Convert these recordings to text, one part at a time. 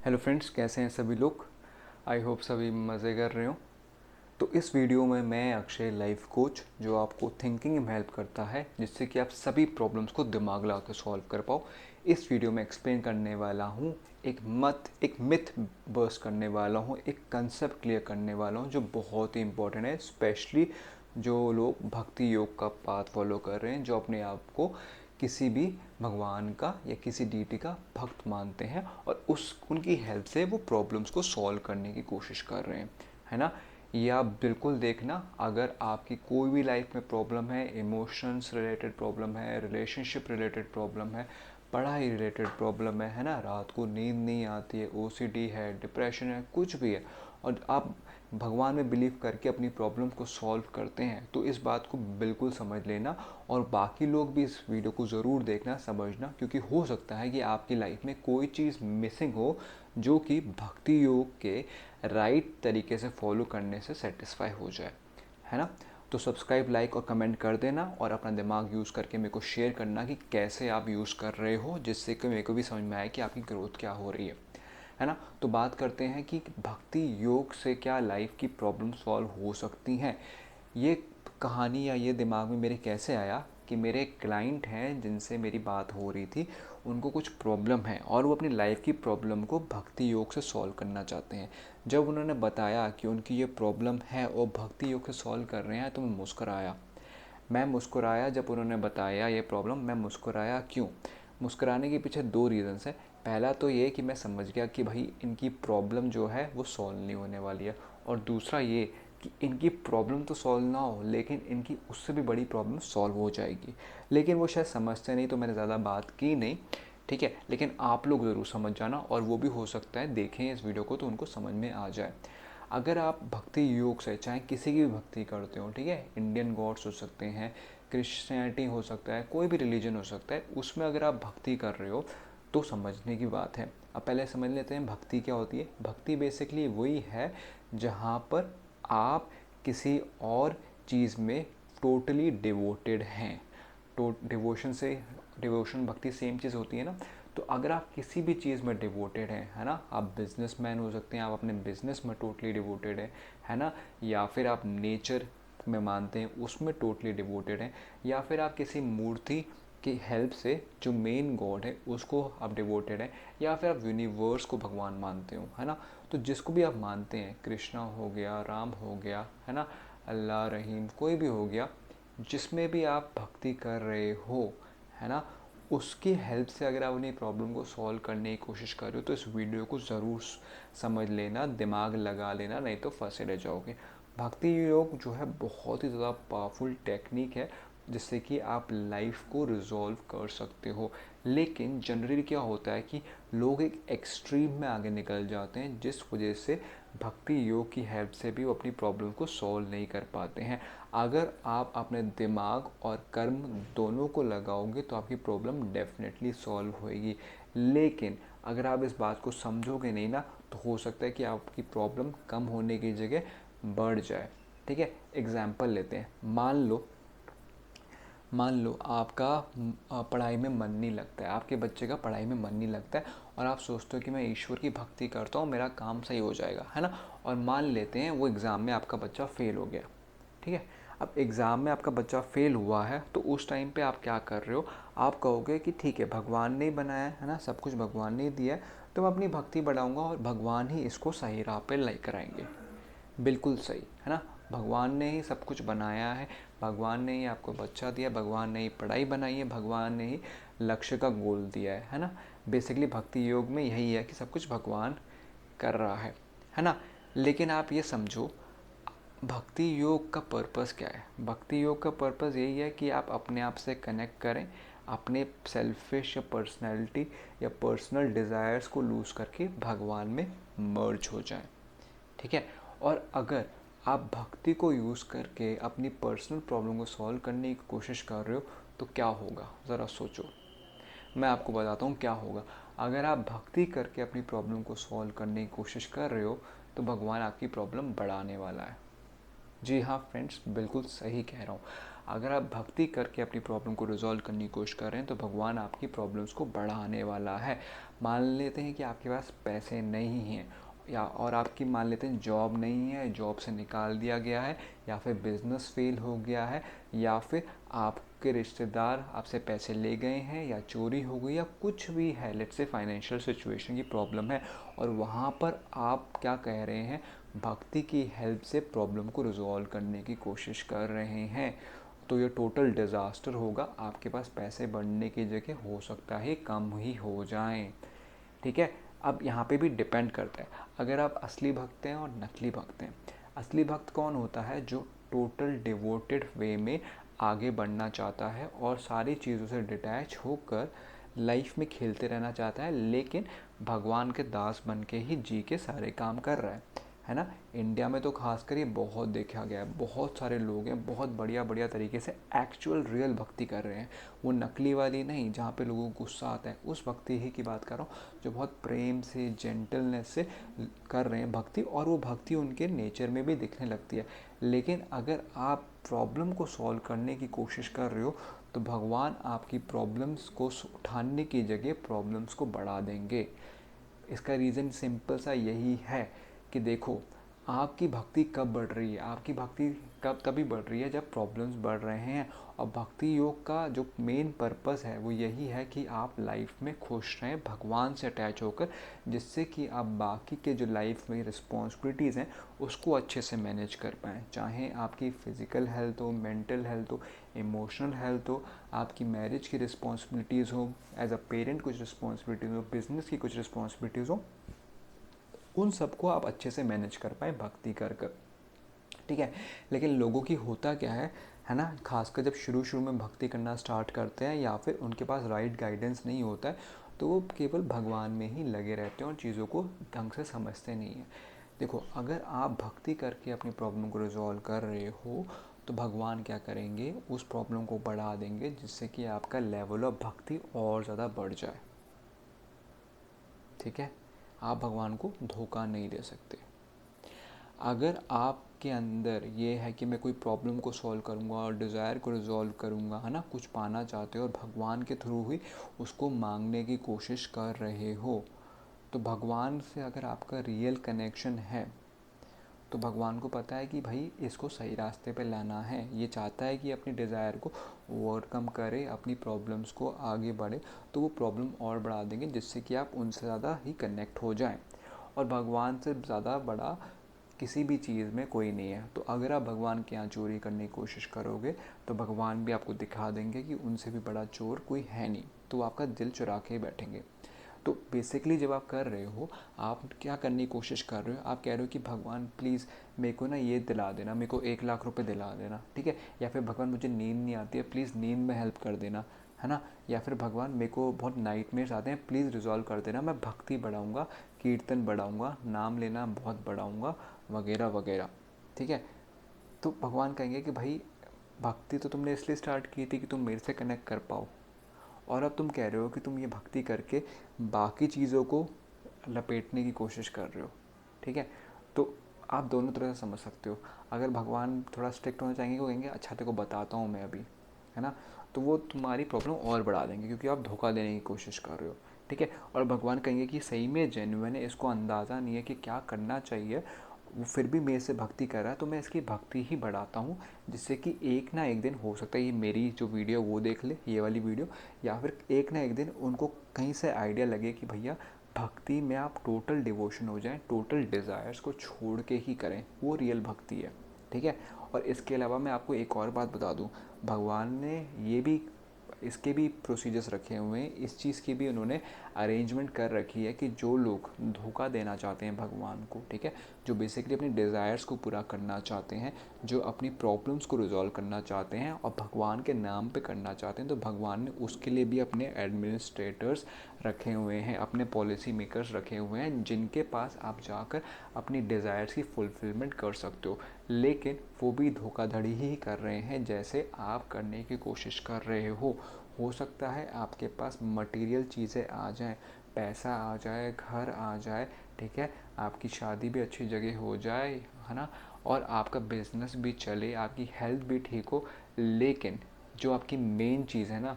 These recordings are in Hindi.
हेलो फ्रेंड्स, कैसे हैं सभी लोग। आई होप सभी मज़े कर रहे हो। तो इस वीडियो में मैं अक्षय लाइफ कोच जो आपको थिंकिंग में हेल्प करता है जिससे कि आप सभी प्रॉब्लम्स को दिमाग लगा कर सॉल्व कर पाओ, इस वीडियो में एक्सप्लेन करने वाला हूँ। एक मिथ बर्स्ट करने वाला हूँ, एक कंसेप्ट क्लियर करने वाला हूँ जो बहुत ही इंपॉर्टेंट है, स्पेशली जो लोग भक्ति योग का पाथ फॉलो कर रहे हैं, जो अपने आप को किसी भी भगवान का या किसी डीटी का भक्त मानते हैं और उनकी हेल्प से वो प्रॉब्लम्स को सॉल्व करने की कोशिश कर रहे हैं, है ना। ये आप बिल्कुल देखना, अगर आपकी कोई भी लाइफ में प्रॉब्लम है, इमोशंस रिलेटेड प्रॉब्लम है, रिलेशनशिप रिलेटेड प्रॉब्लम है, पढ़ाई रिलेटेड प्रॉब्लम है ना, रात को नींद नहीं आती है, ओसीडी है, डिप्रेशन है, कुछ भी है, और आप भगवान में बिलीव करके अपनी प्रॉब्लम को सॉल्व करते हैं, तो इस बात को बिल्कुल समझ लेना। और बाकी लोग भी इस वीडियो को ज़रूर देखना, समझना, क्योंकि हो सकता है कि आपकी लाइफ में कोई चीज़ मिसिंग हो जो कि भक्ति योग के राइट तरीके से फॉलो करने से सेटिस्फाई हो जाए, है ना। तो सब्सक्राइब, लाइक और कमेंट कर देना और अपना दिमाग यूज़ करके मेरे को शेयर करना कि कैसे आप यूज़ कर रहे हो, जिससे कि मेरे को भी समझ में आए कि आपकी ग्रोथ क्या हो रही है ना। तो बात करते हैं कि भक्ति योग से क्या लाइफ की प्रॉब्लम सॉल्व हो सकती हैं। ये कहानी या ये दिमाग में मेरे कैसे आया कि मेरे एक क्लाइंट हैं जिनसे मेरी बात हो रही थी, उनको कुछ प्रॉब्लम है और वो अपनी लाइफ की प्रॉब्लम को भक्ति योग से सॉल्व करना चाहते हैं। जब उन्होंने बताया कि उनकी ये प्रॉब्लम है और भक्ति योग से सॉल्व कर रहे हैं, तो मैं मुस्कुराया जब उन्होंने बताया ये प्रॉब्लम। मैं मुस्कुराया क्यों? मुस्कुराने के पीछे दो रीज़न्स हैं। पहला तो ये कि मैं समझ गया कि भाई इनकी प्रॉब्लम जो है वो सॉल्व नहीं होने वाली है, और दूसरा ये कि इनकी प्रॉब्लम तो सॉल्व ना हो लेकिन इनकी उससे भी बड़ी प्रॉब्लम सॉल्व हो जाएगी। लेकिन वो शायद समझते नहीं, तो मैंने ज़्यादा बात की नहीं, ठीक है। लेकिन आप लोग ज़रूर समझ जाना, और वो भी हो सकता है देखें इस वीडियो को तो उनको समझ में आ जाए। अगर आप भक्ति योग से चाहे किसी की भी भक्ति करते हो, ठीक है, इंडियन गॉड्स हो सकते हैं, क्रिश्चियनिटी हो सकता है, कोई भी रिलीजन हो सकता है, उसमें अगर आप भक्ति कर रहे हो तो समझने की बात है। अब पहले समझ लेते हैं भक्ति क्या होती है। भक्ति बेसिकली वही है जहाँ पर आप किसी और चीज़ में टोटली डिवोटेड हैं। तो डिवोशन भक्ति सेम चीज़ होती है ना। तो अगर आप किसी भी चीज़ में डिवोटेड हैं, है ना, आप बिजनेसमैन हो सकते हैं, आप अपने बिजनेस में टोटली डिवोटेड है ना, या फिर आप नेचर में मानते हैं उसमें टोटली डिवोटेड हैं, या फिर आप किसी मूर्ति की हेल्प से जो मेन गॉड है उसको आप डिवोटेड हैं, या फिर आप यूनिवर्स को भगवान मानते हो, है ना। तो जिसको भी आप मानते हैं, कृष्णा हो गया, राम हो गया, है ना, अल्लाह, रहीम, कोई भी हो गया, जिसमें भी आप भक्ति कर रहे हो, है ना, उसकी हेल्प से अगर आप अपनी प्रॉब्लम को सॉल्व करने की कोशिश कर रहे हो तो इस वीडियो को ज़रूर समझ लेना, दिमाग लगा लेना, नहीं तो फंसे रह जाओगे। भक्ति योग जो है बहुत ही ज़्यादा पावरफुल टेक्निक है जिससे कि आप लाइफ को रिजॉल्व कर सकते हो। लेकिन जनरली क्या होता है कि लोग एक एक्सट्रीम में आगे निकल जाते हैं, जिस वजह से भक्ति योग की हेल्प से भी वो अपनी प्रॉब्लम को सॉल्व नहीं कर पाते हैं। अगर आप अपने दिमाग और कर्म दोनों को लगाओगे तो आपकी प्रॉब्लम डेफिनेटली सॉल्व होएगी। लेकिन अगर आप इस बात को समझोगे नहीं ना, तो हो सकता है कि आपकी प्रॉब्लम कम होने की जगह बढ़ जाए, ठीक है। एग्जाम्पल लेते हैं। मान लो आपका पढ़ाई में मन नहीं लगता है, आपके बच्चे का पढ़ाई में मन नहीं लगता है, और आप सोचते हो कि मैं ईश्वर की भक्ति करता हूँ, मेरा काम सही हो जाएगा, है ना। और मान लेते हैं वो एग्ज़ाम में आपका बच्चा फेल हो गया, ठीक है। अब एग्ज़ाम में आपका बच्चा फेल हुआ है, तो उस टाइम पे आप क्या कर रहे हो? आप कहोगे कि ठीक है, भगवान ने ही बनाया है ना, सब कुछ भगवान ने ही दिया है, तो मैं अपनी भक्ति बढ़ाऊँगा और भगवान ही इसको सही राह पे ले कराएंगे। बिल्कुल सही, है ना। भगवान ने ही सब कुछ बनाया है, भगवान ने ही आपको बच्चा दिया, भगवान ने ही पढ़ाई बनाई है, भगवान ने ही लक्ष्य का गोल दिया है ना। बेसिकली भक्ति योग में यही है कि सब कुछ भगवान कर रहा है ना। लेकिन आप ये समझो, भक्ति योग का पर्पस क्या है? भक्ति योग का पर्पस यही है कि आप अपने आप से कनेक्ट करें, अपने सेल्फिश या पर्सनैलिटी या पर्सनल डिज़ायर्स को लूज़ करके भगवान में मर्ज हो जाएं, ठीक है। और अगर आप भक्ति को यूज़ करके अपनी पर्सनल प्रॉब्लम को सॉल्व करने की कोशिश कर रहे हो तो क्या होगा, ज़रा सोचो। मैं आपको बताता हूँ क्या होगा। अगर आप भक्ति करके अपनी प्रॉब्लम को सॉल्व करने की कोशिश कर रहे हो तो भगवान आपकी प्रॉब्लम बढ़ाने वाला है। जी हाँ फ्रेंड्स, बिल्कुल सही कह रहा हूँ। अगर आप भक्ति करके अपनी प्रॉब्लम को रिजॉल्व करने की कोशिश कर रहे हैं तो भगवान आपकी प्रॉब्लम्स को बढ़ाने वाला है। मान लेते हैं कि आपके पास पैसे नहीं हैं और आपकी मान लेते हैं जॉब नहीं है, जॉब से निकाल दिया गया है, या फिर बिजनेस फेल हो गया है, या फिर आपके रिश्तेदार आपसे पैसे ले गए हैं, या चोरी हो गई, या कुछ भी है, लेट्स से फाइनेंशियल सिचुएशन की प्रॉब्लम है, और वहाँ पर आप क्या कह रहे हैं, भक्ति की हेल्प से प्रॉब्लम को रिजॉल्व करने की कोशिश कर रहे हैं, तो ये टोटल डिज़ास्टर होगा। आपके पास पैसे बढ़ने की जगह हो सकता है कम ही हो जाएं। ठीक है। अब यहाँ पे भी डिपेंड करता है, अगर आप असली भक्त हैं और नकली भक्त हैं। असली भक्त कौन होता है? जो टोटल डिवोटेड वे में आगे बढ़ना चाहता है और सारी चीज़ों से डिटैच होकर लाइफ में खेलते रहना चाहता है, लेकिन भगवान के दास बन के ही जी के सारे काम कर रहा है ना। इंडिया में तो खासकर ये बहुत देखा गया है, बहुत सारे लोग हैं बहुत बढ़िया बढ़िया तरीके से एक्चुअल रियल भक्ति कर रहे हैं। वो नकली वाली नहीं, जहाँ पे लोगों को गुस्सा आता है, उस भक्ति ही की बात कर रहा हूँ, जो बहुत प्रेम से जेंटलनेस से कर रहे हैं भक्ति, और वो भक्ति उनके नेचर में भी दिखने लगती है। लेकिन अगर आप प्रॉब्लम को सॉल्व करने की कोशिश कर रहे हो तो भगवान आपकी प्रॉब्लम्स को उठाने की जगह प्रॉब्लम्स को बढ़ा देंगे। इसका रीज़न सिंपल सा यही है कि देखो, आपकी भक्ति कब बढ़ रही है? आपकी भक्ति कब तभी बढ़ रही है जब प्रॉब्लम्स बढ़ रहे हैं। और भक्ति योग का जो मेन पर्पस है वो यही है कि आप लाइफ में खुश रहें, भगवान से अटैच होकर, जिससे कि आप बाकी के जो लाइफ में रिस्पॉन्सिबिलिटीज़ हैं उसको अच्छे से मैनेज कर पाएँ। चाहे आपकी फ़िज़िकल हेल्थ हो, मेंटल हेल्थ हो, इमोशनल हेल्थ हो, आपकी मैरिज की रिस्पॉन्सिबिलिटीज़ हो, एज अ पेरेंट कुछ रिस्पॉन्सिबिलिटीज़ हो, बिजनेस की कुछ रिस्पॉन्सिबिलिटीज़ हो, उन सबको आप अच्छे से मैनेज कर पाए भक्ति कर कर। ठीक है। लेकिन लोगों की होता क्या है ना, खासकर जब शुरू शुरू में भक्ति करना स्टार्ट करते हैं या फिर उनके पास राइट गाइडेंस नहीं होता है, तो वो केवल भगवान में ही लगे रहते हैं और चीज़ों को ढंग से समझते नहीं हैं। देखो, अगर आप भक्ति करके अपनी प्रॉब्लम को रिजॉल्व कर रहे हो तो भगवान क्या करेंगे, उस प्रॉब्लम को बढ़ा देंगे, जिससे कि आपका लेवल ऑफ भक्ति और ज़्यादा बढ़ जाए। ठीक है। आप भगवान को धोखा नहीं दे सकते। अगर आपके अंदर ये है कि मैं कोई प्रॉब्लम को सॉल्व करूँगा और डिज़ायर को रिजॉल्व करूँगा, है ना, कुछ पाना चाहते हो और भगवान के थ्रू ही उसको मांगने की कोशिश कर रहे हो, तो भगवान से अगर आपका रियल कनेक्शन है तो भगवान को पता है कि भाई इसको सही रास्ते पे लाना है, ये चाहता है कि अपनी डिज़ायर को ओवरकम करे, अपनी प्रॉब्लम्स को आगे बढ़े, तो वो प्रॉब्लम और बढ़ा देंगे, जिससे कि आप उनसे ज़्यादा ही कनेक्ट हो जाएं। और भगवान से ज़्यादा बड़ा किसी भी चीज़ में कोई नहीं है। तो अगर आप भगवान के यहाँ चोरी करने की कोशिश करोगे तो भगवान भी आपको दिखा देंगे कि उनसे भी बड़ा चोर कोई है नहीं, तो आपका दिल चुरा के ही बैठेंगे। तो बेसिकली जब आप कर रहे हो, आप क्या करने की कोशिश कर रहे हो, आप कह रहे हो कि भगवान प्लीज़ मेरे को ना ये दिला देना, मेरे को 1 लाख रुपए दिला देना। ठीक है। या फिर भगवान मुझे नींद नहीं आती है, प्लीज़ नींद में हेल्प कर देना, है ना। या फिर भगवान मेरे को बहुत नाइटमेयर्स आते हैं, प्लीज़ रिजॉल्व कर देना, मैं भक्ति बढ़ाऊँगा, कीर्तन बढ़ाऊँगा, नाम लेना बहुत बढ़ाऊँगा, वगैरह वगैरह। ठीक है। तो भगवान कहेंगे कि भाई भक्ति तो तुमने इसलिए स्टार्ट की थी कि तुम मेरे से कनेक्ट कर पाओ, और अब तुम कह रहे हो कि तुम ये भक्ति करके बाकी चीज़ों को लपेटने की कोशिश कर रहे हो। ठीक है। तो आप दोनों तरह से समझ सकते हो। अगर भगवान थोड़ा स्ट्रिक्ट होना चाहेंगे, वो कहेंगे अच्छा तेरे को बताता हूँ मैं अभी, है ना, तो वो तुम्हारी प्रॉब्लम और बढ़ा देंगे क्योंकि आप धोखा देने की कोशिश कर रहे हो। ठीक है। और भगवान कहेंगे कि सही में जेन्युइन है, इसको अंदाज़ा नहीं है कि क्या करना चाहिए, वो फिर भी मेरे से भक्ति कर रहा है, तो मैं इसकी भक्ति ही बढ़ाता हूँ, जिससे कि एक ना एक दिन हो सकता है ये मेरी जो वीडियो वो देख ले, ये वाली वीडियो, या फिर एक ना एक दिन उनको कहीं से आइडिया लगे कि भैया भक्ति में आप टोटल डिवोशन हो जाएं, टोटल डिज़ायर्स को छोड़ के ही करें, वो रियल भक्ति है। ठीक है। और इसके अलावा मैं आपको एक और बात बता दूं, भगवान ने ये भी इसके भी प्रोसीजर्स रखे हुए हैं, इस चीज़ की भी उन्होंने अरेंजमेंट कर रखी है कि जो लोग धोखा देना चाहते हैं भगवान को, ठीक है, जो बेसिकली अपनी डिज़ायर्स को पूरा करना चाहते हैं, जो अपनी प्रॉब्लम्स को रिजॉल्व करना चाहते हैं और भगवान के नाम पे करना चाहते हैं, तो भगवान ने उसके लिए भी अपने एडमिनिस्ट्रेटर्स रखे हुए हैं, अपने पॉलिसी मेकर्स रखे हुए हैं, जिनके पास आप जाकर अपनी डिज़ायर्स की फुलफिलमेंट कर सकते हो। लेकिन वो भी धोखाधड़ी ही कर रहे हैं जैसे आप करने की कोशिश कर रहे हो सकता है आपके पास मटेरियल चीज़ें आ जाएं, पैसा आ जाए, घर आ जाए, ठीक है, आपकी शादी भी अच्छी जगह हो जाए, है ना, और आपका बिजनेस भी चले, आपकी हेल्थ भी ठीक हो, लेकिन जो आपकी मेन चीज़ है ना,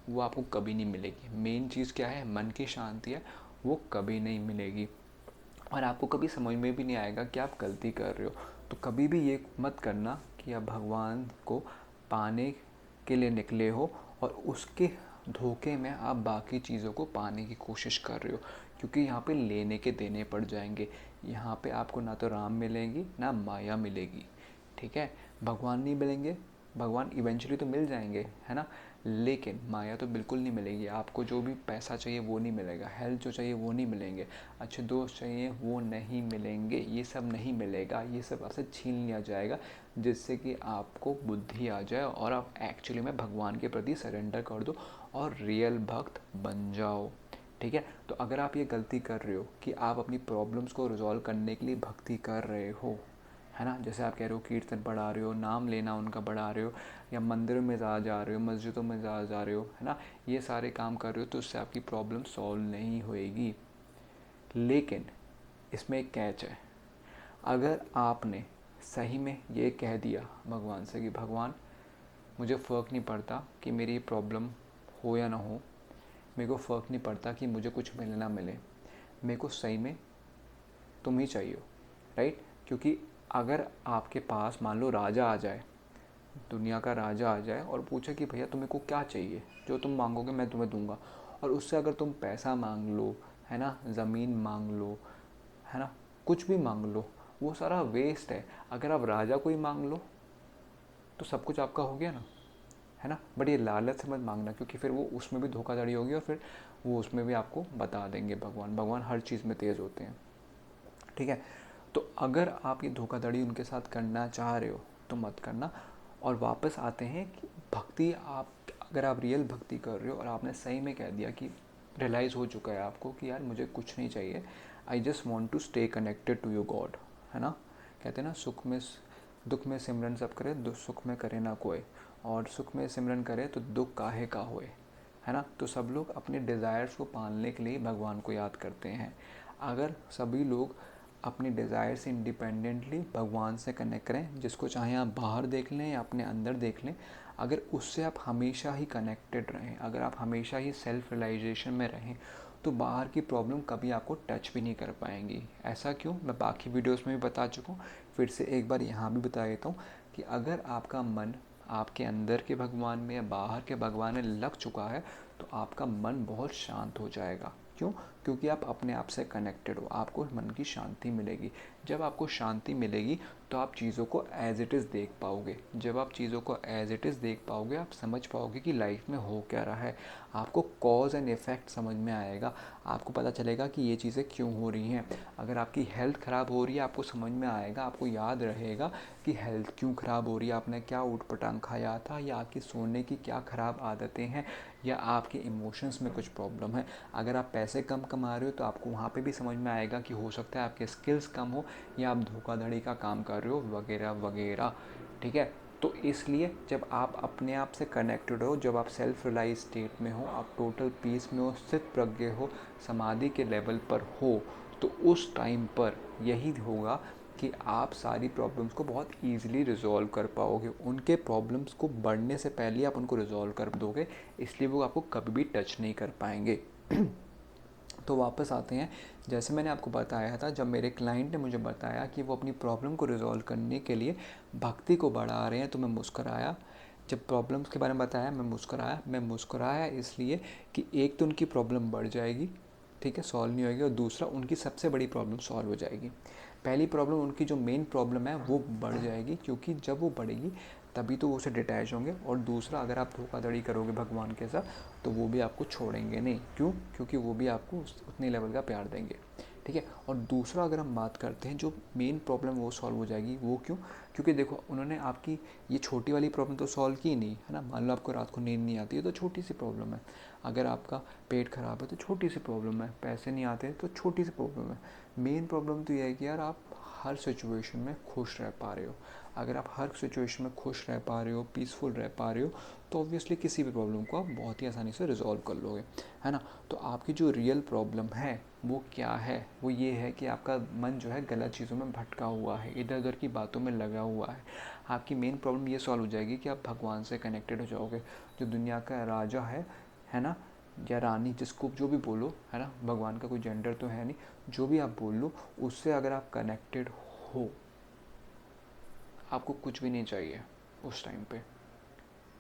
वो आपको कभी नहीं मिलेगी। मेन चीज़ क्या है? मन की शांति है, वो कभी नहीं मिलेगी। और आपको कभी समझ में भी नहीं आएगा कि आप गलती कर रहे हो। तो कभी भी ये मत करना कि आप भगवान को पाने के लिए निकले हो और उसके धोखे में आप बाकी चीज़ों को पाने की कोशिश कर रहे हो, क्योंकि यहाँ पे लेने के देने पड़ जाएंगे। यहाँ पे आपको ना तो राम मिलेंगी ना माया मिलेगी, ठीक है? भगवान नहीं मिलेंगे, भगवान इवेंचुअली तो मिल जाएंगे, है ना, लेकिन माया तो बिल्कुल नहीं मिलेगी। आपको जो भी पैसा चाहिए वो नहीं मिलेगा, हेल्थ जो चाहिए वो नहीं मिलेंगे, अच्छे दोस्त चाहिए वो नहीं मिलेंगे, ये सब नहीं मिलेगा, ये सब आपसे छीन लिया जाएगा, जिससे कि आपको बुद्धि आ जाए और आप एक्चुअली में भगवान के प्रति सरेंडर कर दो और रियल भक्त बन जाओ, ठीक है? तो अगर आप ये गलती कर रहे हो कि आप अपनी प्रॉब्लम्स को रिजॉल्व करने के लिए भक्ति कर रहे हो, है ना, जैसे आप कह रहे हो कीर्तन पढ़ा रहे हो, नाम लेना उनका बढ़ा रहे हो, या मंदिर में जा रहे हो, मस्जिदों में जा रहे हो, है ना, ये सारे काम कर रहे हो, तो उससे आपकी प्रॉब्लम सॉल्व नहीं होएगी। लेकिन इसमें एक कैच है। अगर आपने सही में ये कह दिया भगवान से कि भगवान, मुझे फ़र्क नहीं पड़ता कि मेरी प्रॉब्लम हो या ना हो, मेरे को फ़र्क नहीं पड़ता कि मुझे कुछ मिले ना मिले, मेरे को सही में तुम ही चाहिए, राइट? क्योंकि अगर आपके पास मान लो राजा आ जाए, दुनिया का राजा आ जाए और पूछे कि भैया तुम्हें को क्या चाहिए, जो तुम मांगोगे मैं तुम्हें दूंगा, और उससे अगर तुम पैसा मांग लो, है ना, ज़मीन मांग लो, है ना, कुछ भी मांग लो, वो सारा वेस्ट है। अगर आप राजा को ही मांग लो तो सब कुछ आपका हो गया ना, है ना। बट ये लालच से मत मांगना, क्योंकि फिर वो उसमें भी धोखाधड़ी होगी और फिर वो उसमें भी आपको बता देंगे। भगवान हर चीज़ में तेज़ होते हैं, ठीक है। तो अगर आप ये धोखाधड़ी उनके साथ करना चाह रहे हो तो मत करना। और वापस आते हैं कि भक्ति, आप अगर आप रियल भक्ति कर रहे हो और आपने सही में कह दिया कि रियलाइज़ हो चुका है आपको कि यार मुझे कुछ नहीं चाहिए, I just want to stay connected to your God, है ना। कहते हैं ना, दुख में सिमरन सब करे, सुख में करे ना कोई, और सुख में सिमरन करे तो दुख काहे का होए, है ना। तो सब लोग अपने डिज़ायर्स को पालने के लिए भगवान को याद करते हैं। अगर सभी लोग अपनी डिज़ायर से इंडिपेंडेंटली भगवान से कनेक्ट करें, जिसको चाहे आप बाहर देख लें या अपने अंदर देख लें, अगर उससे आप हमेशा ही कनेक्टेड रहें, अगर आप हमेशा ही सेल्फ रियलाइजेशन में रहें, तो बाहर की प्रॉब्लम कभी आपको टच भी नहीं कर पाएंगी। ऐसा क्यों, मैं बाकी वीडियोस में भी बता चुका हूँ, फिर से एक बार यहाँ भी बता देता हूँ कि अगर आपका मन आपके अंदर के भगवान में या बाहर के भगवान में लग चुका है तो आपका मन बहुत शांत हो जाएगा। क्यों? क्योंकि आप अपने आप से कनेक्टेड हो, आपको मन की शांति मिलेगी। जब आपको शांति मिलेगी तो आप चीज़ों को एज इट इज़ देख पाओगे। जब आप चीज़ों को एज इट इज़ देख पाओगे, आप समझ पाओगे कि लाइफ में हो क्या रहा है। आपको कॉज एंड इफ़ेक्ट समझ में आएगा, आपको पता चलेगा कि ये चीज़ें क्यों हो रही हैं। अगर आपकी हेल्थ ख़राब हो रही है, आपको समझ में आएगा, आपको याद रहेगा कि हेल्थ क्यों ख़राब हो रही है, आपने क्या ऊट-पटांग खाया था, या आपकी सोने की क्या ख़राब आदतें हैं, या आपके इमोशंस में कुछ प्रॉब्लम है। अगर आप पैसे कम कमा रहे हो तो आपको वहाँ पे भी समझ में आएगा कि हो सकता है आपके स्किल्स कम हो, या आप धोखाधड़ी का काम कर रहे हो, वगैरह वगैरह, ठीक है। तो इसलिए जब आप अपने आप से कनेक्टेड हो, जब आप सेल्फ रियलाइज स्टेट में हो, आप टोटल पीस में हो, स्थित प्रज्ञ हो, समाधि के लेवल पर हो, तो उस टाइम पर यही होगा कि आप सारी प्रॉब्लम्स को बहुत ईजिली रिजॉल्व कर पाओगे। उनके प्रॉब्लम्स को बढ़ने से पहले आप उनको रिजॉल्व कर दोगे, इसलिए वो आपको कभी भी टच नहीं कर पाएंगे। तो वापस आते हैं, जैसे मैंने आपको बताया था, जब मेरे क्लाइंट ने मुझे बताया कि वो अपनी प्रॉब्लम को रिजॉल्व करने के लिए भक्ति को बढ़ा रहे हैं, तो मैं मुस्कराया। जब प्रॉब्लम्स के बारे में बताया मैं मुस्कराया इसलिए कि एक तो उनकी प्रॉब्लम बढ़ जाएगी, ठीक है, सॉल्व नहीं होगी, और दूसरा उनकी सबसे बड़ी प्रॉब्लम सॉल्व हो जाएगी। पहली प्रॉब्लम, उनकी जो मेन प्रॉब्लम है वो बढ़ जाएगी, क्योंकि जब वो बढ़ेगी तभी तो वो उससे डिटैच होंगे। और दूसरा, अगर आप धोखाधड़ी करोगे भगवान के साथ तो वो भी आपको छोड़ेंगे नहीं। क्यों? क्योंकि वो भी आपको उतने लेवल का प्यार देंगे, ठीक है। और दूसरा, अगर हम बात करते हैं, जो मेन प्रॉब्लम वो सॉल्व हो जाएगी। वो क्यों? क्योंकि देखो, उन्होंने आपकी ये छोटी वाली प्रॉब्लम तो सॉल्व की नहीं, है ना। मान लो आपको रात को नींद नहीं आती है तो छोटी सी प्रॉब्लम है। अगर आपका पेट खराब है तो छोटी सी प्रॉब्लम है। पैसे नहीं आते तो छोटी सी प्रॉब्लम है। मेन प्रॉब्लम तो ये है कि यार आप हर सिचुएशन में खुश रह पा रहे हो। अगर आप हर सिचुएशन में खुश रह पा रहे हो, पीसफुल रह पा रहे हो, तो ऑब्वियसली किसी भी प्रॉब्लम को आप बहुत ही आसानी से रिजॉल्व कर लोगे, है ना। तो आपकी जो रियल प्रॉब्लम है वो क्या है, वो ये है कि आपका मन जो है गलत चीज़ों में भटका हुआ है, इधर उधर की बातों में लगा हुआ है। आपकी मेन प्रॉब्लम ये सॉल्व हो जाएगी कि आप भगवान से कनेक्टेड हो जाओगे। जो दुनिया का राजा है ना, या रानी, जिसको जो भी बोलो, है ना, भगवान का कोई जेंडर तो है नहीं, जो भी आप बोल लो, उससे अगर आप कनेक्टेड हो, आपको कुछ भी नहीं चाहिए उस टाइम पे।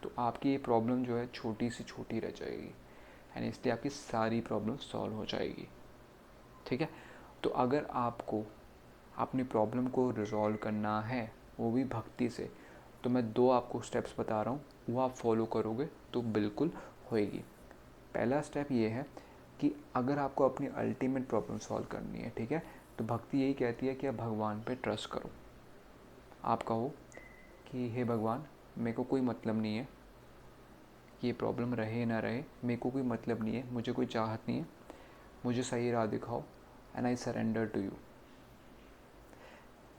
तो आपकी ये प्रॉब्लम जो है छोटी से छोटी रह जाएगी, एंड इसलिए आपकी सारी प्रॉब्लम सॉल्व हो जाएगी, ठीक है। तो अगर आपको अपनी प्रॉब्लम को रिजॉल्व करना है, वो भी भक्ति से, तो मैं 2 आपको स्टेप्स बता रहा हूँ, वो आप फॉलो करोगे तो बिल्कुल होएगी। पहला स्टेप ये है कि अगर आपको अपनी अल्टीमेट प्रॉब्लम सॉल्व करनी है, ठीक है, तो भक्ति यही कहती है कि आप भगवान पे ट्रस्ट करो। आप कहो कि हे भगवान, मेरे को कोई मतलब नहीं है, ये प्रॉब्लम रहे ना रहे, मेरे को कोई मतलब नहीं है, मुझे कोई चाहत नहीं है, मुझे सही राह दिखाओ, and I surrender to you,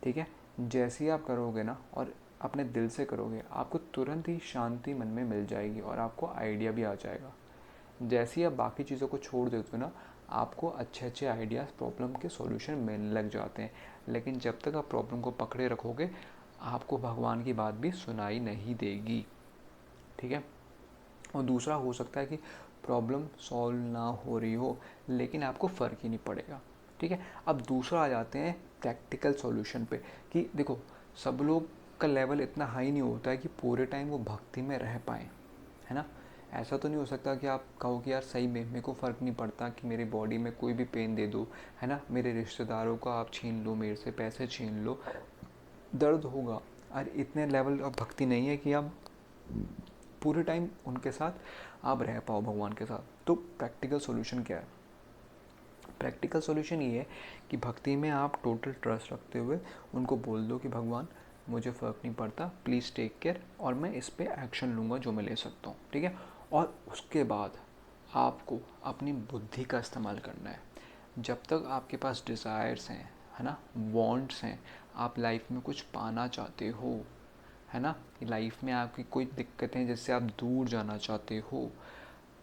ठीक है। जैसे ही आप करोगे ना, और अपने दिल से करोगे, आपको तुरंत ही शांति मन में मिल जाएगी और आपको आइडिया भी आ जाएगा। जैसे ही आप बाकी चीज़ों को छोड़ देते हो ना, आपको अच्छे अच्छे आइडियाज़, प्रॉब्लम के सॉल्यूशन मिलने लग जाते हैं। लेकिन जब तक आप प्रॉब्लम को पकड़े रखोगे, आपको भगवान की बात भी सुनाई नहीं देगी, ठीक है। और दूसरा, हो सकता है कि प्रॉब्लम सॉल्व ना हो रही हो, लेकिन आपको फ़र्क ही नहीं पड़ेगा, ठीक है। अब दूसरा आ जाते हैं प्रैक्टिकल सॉल्यूशन पे, कि देखो, सब लोग का लेवल इतना हाई नहीं होता है कि पूरे टाइम वो भक्ति में रह पाएँ, है ना। ऐसा तो नहीं हो सकता कि आप कहो कि यार सही में मेरे को फ़र्क नहीं पड़ता कि मेरी बॉडी में कोई भी पेन दे दो, है ना, मेरे रिश्तेदारों को आप छीन लो, मेरे से पैसे छीन लो, दर्द होगा। और इतने लेवल ऑफ भक्ति नहीं है कि आप पूरे टाइम उनके साथ आप रह पाओ, भगवान के साथ। तो प्रैक्टिकल सॉल्यूशन क्या है? प्रैक्टिकल सॉल्यूशन ये है कि भक्ति में आप टोटल ट्रस्ट रखते हुए उनको बोल दो कि भगवान, मुझे फ़र्क नहीं पड़ता, प्लीज़ टेक केयर, और मैं इस पे एक्शन लूँगा जो मैं ले सकता हूँ, ठीक है। और उसके बाद आपको अपनी बुद्धि का इस्तेमाल करना है। जब तक आपके पास डिज़ायर्स हैं, है ना, वांट्स हैं, आप लाइफ में कुछ पाना चाहते हो, है ना, लाइफ में आपकी कोई दिक्कतें हैं जिससे आप दूर जाना चाहते हो,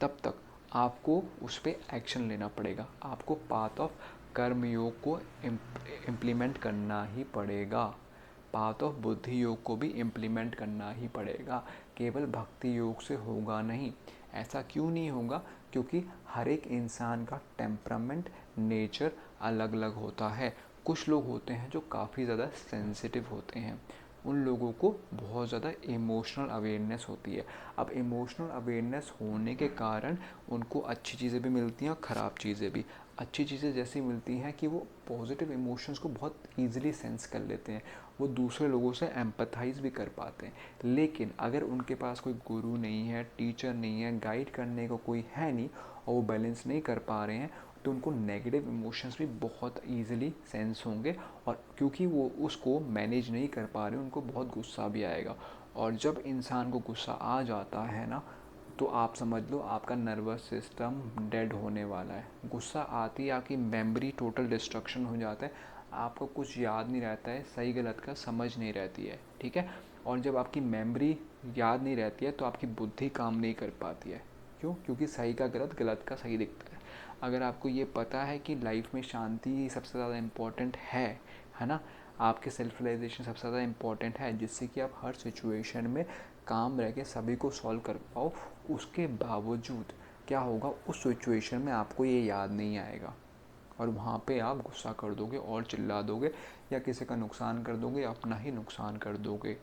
तब तक आपको उस पर एक्शन लेना पड़ेगा। आपको पाथ ऑफ कर्म योग को इम्प्लीमेंट करना ही पड़ेगा, पाथ ऑफ बुद्धि योग को भी इम्प्लीमेंट करना ही पड़ेगा। केवल भक्ति योग से होगा नहीं। ऐसा क्यों नहीं होगा? क्योंकि हर एक इंसान का टेम्परामेंट, नेचर अलग अलग होता है। कुछ लोग होते हैं जो काफ़ी ज़्यादा सेंसिटिव होते हैं, उन लोगों को बहुत ज़्यादा इमोशनल अवेयरनेस होती है। अब इमोशनल अवेयरनेस होने के कारण उनको अच्छी चीज़ें भी मिलती हैं और ख़राब चीज़ें भी। अच्छी चीज़ें जैसी मिलती हैं कि वो पॉजिटिव इमोशंस को बहुत ईजिली सेंस कर लेते हैं, वो दूसरे लोगों से एम्पथाइज भी कर पाते हैं। लेकिन अगर उनके पास कोई गुरु नहीं है, टीचर नहीं है, गाइड करने को कोई है नहीं, और वो बैलेंस नहीं कर पा रहे हैं, तो उनको नेगेटिव इमोशंस भी बहुत ईजिली सेंस होंगे, और क्योंकि वो उसको मैनेज नहीं कर पा रहे, उनको बहुत गुस्सा भी आएगा। और जब इंसान को गुस्सा आ जाता है ना, तो आप समझ लो आपका नर्वस सिस्टम डेड होने वाला है। गुस्सा आती है, आपकी मेमोरी टोटल डिस्ट्रक्शन हो जाता है, आपको कुछ याद नहीं रहता है, सही गलत का समझ नहीं रहती है, ठीक है। और जब आपकी मेमोरी याद नहीं रहती है, तो आपकी बुद्धि काम नहीं कर पाती है। क्यों? क्योंकि सही का गलत, गलत का सही दिखता है। अगर आपको ये पता है कि लाइफ में शांति ही सबसे ज़्यादा इम्पॉर्टेंट है ना, आपके सेल्फ रियलाइजेशन सबसे ज़्यादा इम्पॉर्टेंट है, जिससे कि आप हर सिचुएशन में काम रह के सभी को सॉल्व कर पाओ, उसके बावजूद क्या होगा, उस सिचुएशन में आपको ये याद नहीं आएगा, और वहाँ पे आप गुस्सा कर दोगे और चिल्ला दोगे, या किसी का नुकसान कर दोगे, अपना ही नुकसान कर दोगे।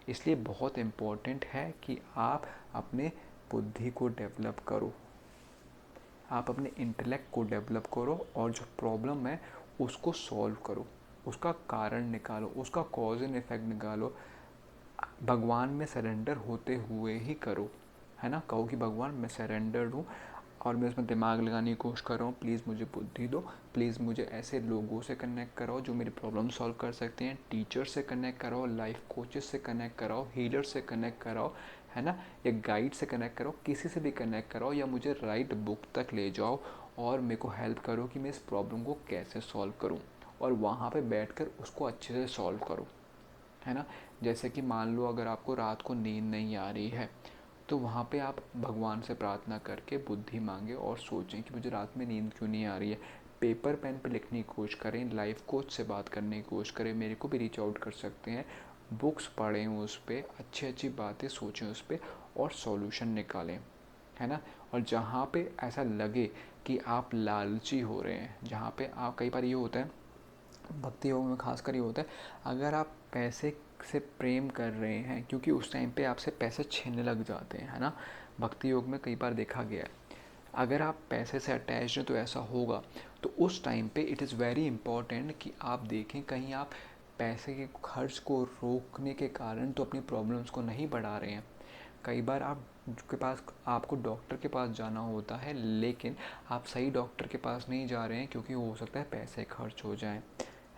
इसलिए बहुत इम्पॉर्टेंट है कि आप अपने बुद्धि को डेवलप करो, आप अपने इंटेलेक्ट को डेवलप करो, और जो प्रॉब्लम है उसको सॉल्व करो, उसका कारण निकालो, उसका कॉज एंड इफेक्ट निकालो, भगवान में सरेंडर होते हुए ही करो, है ना। कहो कि भगवान, मैं सरेंडर्ड हूँ, और मैं इसमें दिमाग लगाने की कोशिश कर रहा हूँ, प्लीज़ मुझे बुद्धि दो, प्लीज़ मुझे ऐसे लोगों से कनेक्ट कराओ जो मेरी प्रॉब्लम सॉल्व कर सकते हैं, टीचर से कनेक्ट कराओ, लाइफ कोचेस से कनेक्ट कराओ, हीलर से कनेक्ट कराओ, है ना, या गाइड से कनेक्ट कराओ, किसी से भी कनेक्ट कराओ, या मुझे राइट बुक तक ले जाओ और मेरे को हेल्प करो कि मैं इस प्रॉब्लम को कैसे सॉल्व करूँ। और वहाँ पे बैठकर उसको अच्छे से सॉल्व करो, है ना। जैसे कि मान लो अगर आपको रात को नींद नहीं आ रही है, तो वहाँ पे आप भगवान से प्रार्थना करके बुद्धि मांगे और सोचें कि मुझे रात में नींद क्यों नहीं आ रही है। पेपर पेन पे लिखने की कोशिश करें, लाइफ कोच से बात करने की कोशिश करें, मेरे को भी रीच आउट कर सकते हैं। बुक्स पढ़ें, उस पर अच्छी अच्छी बातें सोचें उस पर, और सॉल्यूशन निकालें, है ना। और जहाँ पे ऐसा लगे कि आप लालची हो रहे हैं, जहाँ पे आप, कई बार ये होता है भक्ति योग में खासकर ये होता है, अगर आप पैसे से प्रेम कर रहे हैं, क्योंकि उस टाइम पे आपसे पैसे छीनने लग जाते हैं, है ना। भक्ति योग में कई बार देखा गया है, अगर आप पैसे से अटैच हैं तो ऐसा होगा। तो उस टाइम पे इट इज़ वेरी इंपॉर्टेंट कि आप देखें कहीं आप पैसे के खर्च को रोकने के कारण तो अपनी प्रॉब्लम्स को नहीं बढ़ा रहे हैं। कई बार आपको डॉक्टर के पास जाना होता है, लेकिन आप सही डॉक्टर के पास नहीं जा रहे हैं क्योंकि हो सकता है पैसे खर्च हो जाएं,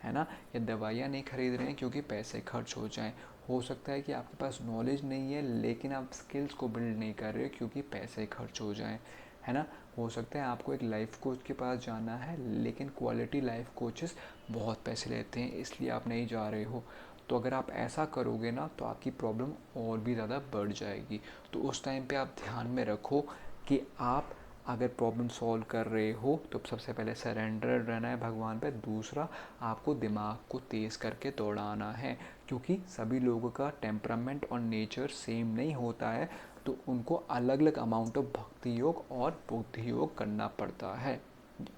है ना। या दवाइयाँ नहीं खरीद रहे हैं क्योंकि पैसे खर्च हो जाएं। हो सकता है कि आपके पास नॉलेज नहीं है, लेकिन आप स्किल्स को बिल्ड नहीं कर रहे हो क्योंकि पैसे खर्च हो जाएं, है ना। हो सकता है आपको एक लाइफ कोच के पास जाना है, लेकिन क्वालिटी लाइफ कोचेस बहुत पैसे लेते हैं, इसलिए आप नहीं जा रहे हो। तो अगर आप ऐसा करोगे ना, तो आपकी प्रॉब्लम और भी ज़्यादा बढ़ जाएगी। तो उस टाइम पे आप ध्यान में रखो कि आप अगर प्रॉब्लम सॉल्व कर रहे हो तो सबसे पहले सरेंडर रहना है भगवान पे। दूसरा, आपको दिमाग को तेज़ करके दौड़ाना है, क्योंकि सभी लोगों का टेम्परामेंट और नेचर सेम नहीं होता है, तो उनको अलग अलग अमाउंट ऑफ भक्ति योग और बुद्धि योग करना पड़ता है।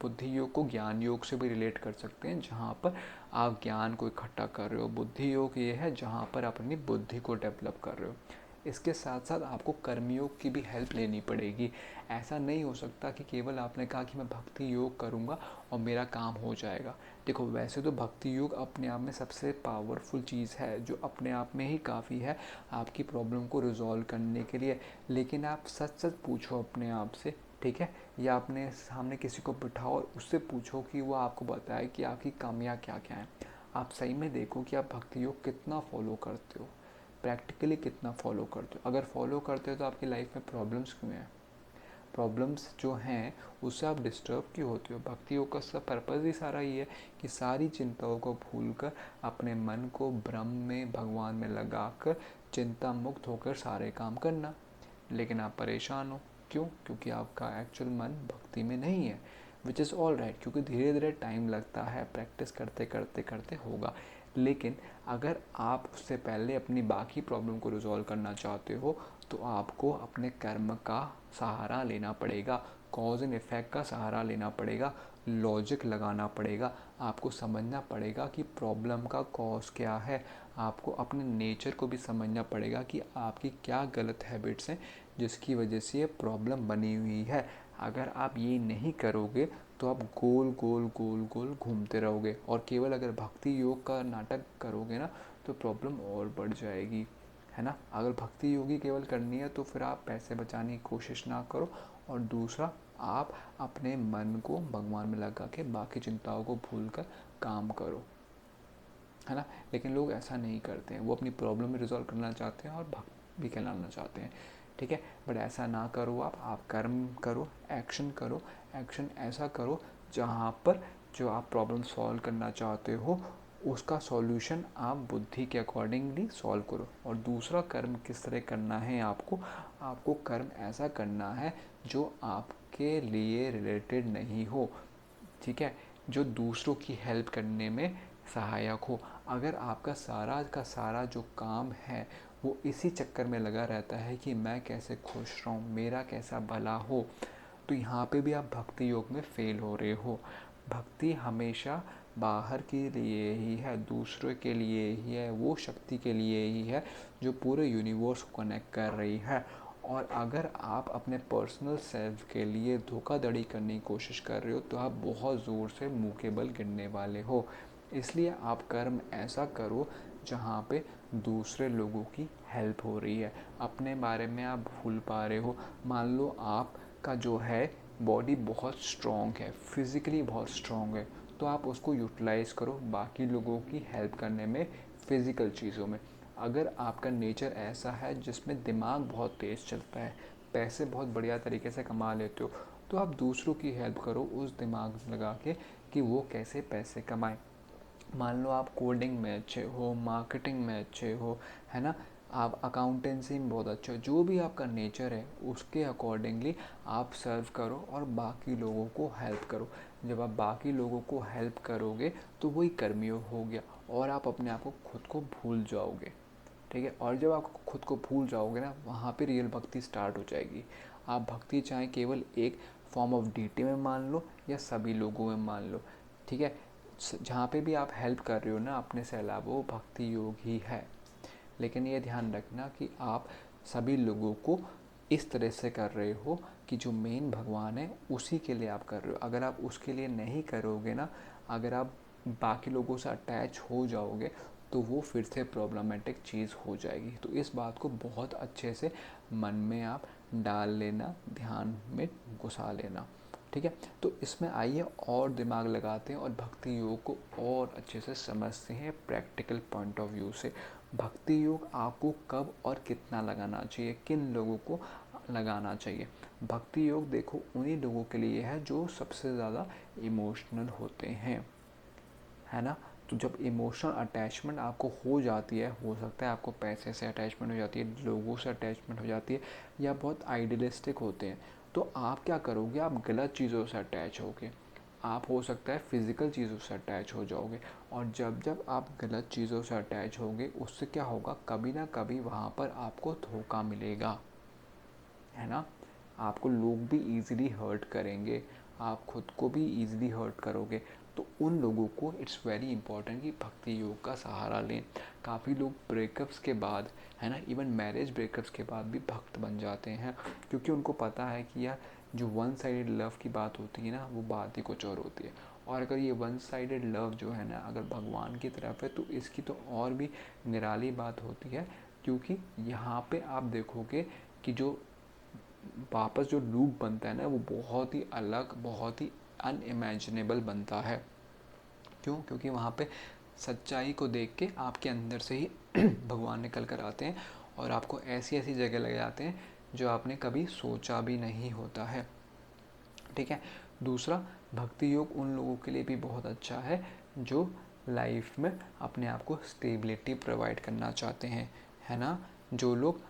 बुद्धि योग को ज्ञान योग से भी रिलेट कर सकते हैं, जहाँ पर आप ज्ञान को इकट्ठा कर रहे हो। बुद्धि योग ये है जहाँ पर आप अपनी बुद्धि को डेवलप कर रहे हो। इसके साथ साथ आपको कर्मयोग की भी हेल्प लेनी पड़ेगी। ऐसा नहीं हो सकता कि केवल आपने कहा कि मैं भक्ति योग करूँगा और मेरा काम हो जाएगा। देखो, वैसे तो भक्ति योग अपने आप में सबसे पावरफुल चीज़ है, जो अपने आप में ही काफ़ी है आपकी प्रॉब्लम को रिजॉल्व करने के लिए। लेकिन आप सच सच पूछो अपने आप से, ठीक है, या अपने सामने किसी को बिठाओ और उससे पूछो कि वो आपको बताए कि आपकी कमियाँ क्या क्या हैं। आप सही में देखो कि आप भक्ति योग कितना फॉलो करते हो, प्रैक्टिकली कितना फॉलो करते हो। अगर फॉलो करते हो तो आपकी लाइफ में प्रॉब्लम्स क्यों हैं? प्रॉब्लम्स जो हैं उससे आप डिस्टर्ब क्यों होते हो? भक्ति योग का सब पर्पज़ ही सारा ये है कि सारी चिंताओं को भूलकर अपने मन को ब्रह्म में, भगवान में लगाकर चिंता मुक्त होकर सारे काम करना। लेकिन आप परेशान हो, क्यों? क्योंकि आपका एक्चुअल मन भक्ति में नहीं है, विच इज़ ऑल राइट, क्योंकि धीरे धीरे टाइम लगता है, प्रैक्टिस करते करते करते होगा। लेकिन अगर आप उससे पहले अपनी बाकी प्रॉब्लम को रिजॉल्व करना चाहते हो, तो आपको अपने कर्म का सहारा लेना पड़ेगा, कॉज एंड इफ़ेक्ट का सहारा लेना पड़ेगा, लॉजिक लगाना पड़ेगा। आपको समझना पड़ेगा कि प्रॉब्लम का कॉज क्या है। आपको अपने नेचर को भी समझना पड़ेगा कि आपकी क्या गलत हैबिट्स हैं जिसकी वजह से ये प्रॉब्लम बनी हुई है। अगर आप ये नहीं करोगे तो आप गोल गोल गोल गोल घूमते रहोगे, और केवल अगर भक्ति योग का नाटक करोगे ना, तो प्रॉब्लम और बढ़ जाएगी, है ना। अगर भक्ति योगी केवल करनी है तो फिर आप पैसे बचाने की कोशिश ना करो, और दूसरा, आप अपने मन को भगवान में लगा के बाकी चिंताओं को भूल कर काम करो, है ना। लेकिन लोग ऐसा नहीं करते हैं, वो अपनी प्रॉब्लम में रिजॉल्व करना चाहते हैं और भक्त भी कहलाना चाहते हैं, ठीक है। बट ऐसा ना करो, आप कर्म करो, एक्शन करो। एक्शन ऐसा करो जहाँ पर जो आप प्रॉब्लम सॉल्व करना चाहते हो उसका सॉल्यूशन आप बुद्धि के अकॉर्डिंगली सॉल्व करो। और दूसरा, कर्म किस तरह करना है आपको कर्म ऐसा करना है जो आपके लिए रिलेटेड नहीं हो, ठीक है, जो दूसरों की हेल्प करने में सहायक हो। अगर आपका सारा का सारा जो काम है वो इसी चक्कर में लगा रहता है कि मैं कैसे खुश रहूँ, मेरा कैसा भला हो, तो यहाँ पे भी आप भक्ति योग में फेल हो रहे हो। भक्ति हमेशा बाहर के लिए ही है, दूसरों के लिए ही है, वो शक्ति के लिए ही है जो पूरे यूनिवर्स को कनेक्ट कर रही है। और अगर आप अपने पर्सनल सेल्फ के लिए धोखाधड़ी करने की कोशिश कर रहे हो तो आप बहुत ज़ोर से मुंह के बल गिरने वाले हो। इसलिए आप कर्म ऐसा करो जहाँ पे दूसरे लोगों की हेल्प हो रही है, अपने बारे में आप भूल पा रहे हो। मान लो आपका जो है बॉडी बहुत स्ट्रॉन्ग है, फिज़िकली बहुत स्ट्रॉन्ग है, तो आप उसको यूटिलाइज़ करो बाकी लोगों की हेल्प करने में, फ़िज़िकल चीज़ों में। अगर आपका नेचर ऐसा है जिसमें दिमाग बहुत तेज़ चलता है, पैसे बहुत बढ़िया तरीके से कमा लेते हो, तो आप दूसरों की हेल्प करो उस दिमाग लगा के कि वो कैसे पैसे कमाएं। मान लो आप कोडिंग में अच्छे हो, मार्केटिंग में अच्छे हो, है ना, आप अकाउंटेंसी में बहुत अच्छे हो, जो भी आपका नेचर है उसके अकॉर्डिंगली आप सर्व करो और बाकी लोगों को हेल्प करो। जब आप बाकी लोगों को हेल्प करोगे तो वही कर्मयोग हो गया और आप अपने आप को खुद को भूल जाओगे। ठीक है, और जब आप खुद को भूल जाओगे ना, वहाँ पे रियल भक्ति स्टार्ट हो जाएगी। आप भक्ति चाहे केवल एक फॉर्म ऑफ डीटी में मान लो या सभी लोगों में मान लो, ठीक है, जहाँ पे भी आप हेल्प कर रहे हो ना अपने से अलावा, वो भक्ति योग ही है। लेकिन ये ध्यान रखना कि आप सभी लोगों को इस तरह से कर रहे हो कि जो मेन भगवान है उसी के लिए आप कर रहे हो। अगर आप उसके लिए नहीं करोगे ना, अगर आप बाकी लोगों से अटैच हो जाओगे तो वो फिर से प्रॉब्लमेटिक चीज़ हो जाएगी। तो इस बात को बहुत अच्छे से मन में आप डाल लेना, ध्यान में घुसा लेना। ठीक है, तो इसमें आइए और दिमाग लगाते हैं और भक्ति योग को और अच्छे से समझते हैं प्रैक्टिकल पॉइंट ऑफ व्यू से। भक्ति योग आपको कब और कितना लगाना चाहिए, किन लोगों को लगाना चाहिए। भक्ति योग देखो उन्हीं लोगों के लिए है जो सबसे ज़्यादा इमोशनल होते हैं, है ना। तो जब इमोशनल अटैचमेंट आपको हो जाती है, हो सकता है आपको पैसे से अटैचमेंट हो जाती है, लोगों से अटैचमेंट हो जाती है, या बहुत आइडियलिस्टिक होते हैं, तो आप क्या करोगे, आप गलत चीज़ों से अटैच होगे। आप हो सकता है फिज़िकल चीज़ों से अटैच हो जाओगे, और जब जब आप गलत चीज़ों से अटैच होगे उससे क्या होगा, कभी ना कभी वहाँ पर आपको धोखा मिलेगा, है ना। आपको लोग भी ईज़िली हर्ट करेंगे, आप खुद को भी ईज़िली हर्ट करोगे। तो उन लोगों को इट्स वेरी इंपॉर्टेंट कि भक्ति योग का सहारा लें। काफ़ी लोग ब्रेकअप्स के बाद, है ना, इवन मैरिज ब्रेकअप्स के बाद भी भक्त बन जाते हैं, क्योंकि उनको पता है कि यार जो वन साइडेड लव की बात होती है ना, वो बात ही कुछ और होती है। और अगर ये वन साइडेड लव जो है ना, अगर भगवान की तरफ है तो इसकी तो और भी निराली बात होती है। क्योंकि यहाँ पे आप देखोगे कि जो वापस जो लूप बनता है ना, वो बहुत ही अलग, बहुत ही अनइमेजिनेबल बनता है। क्यों? क्योंकि वहाँ पे सच्चाई को देख के आपके अंदर से ही भगवान निकल कर आते हैं और आपको ऐसी ऐसी जगह लग जाते हैं जो आपने कभी सोचा भी नहीं होता है। ठीक है, दूसरा, भक्ति योग उन लोगों के लिए भी बहुत अच्छा है जो लाइफ में अपने आप को स्टेबिलिटी प्रोवाइड करना चाहते हैं, है ना। जो लोग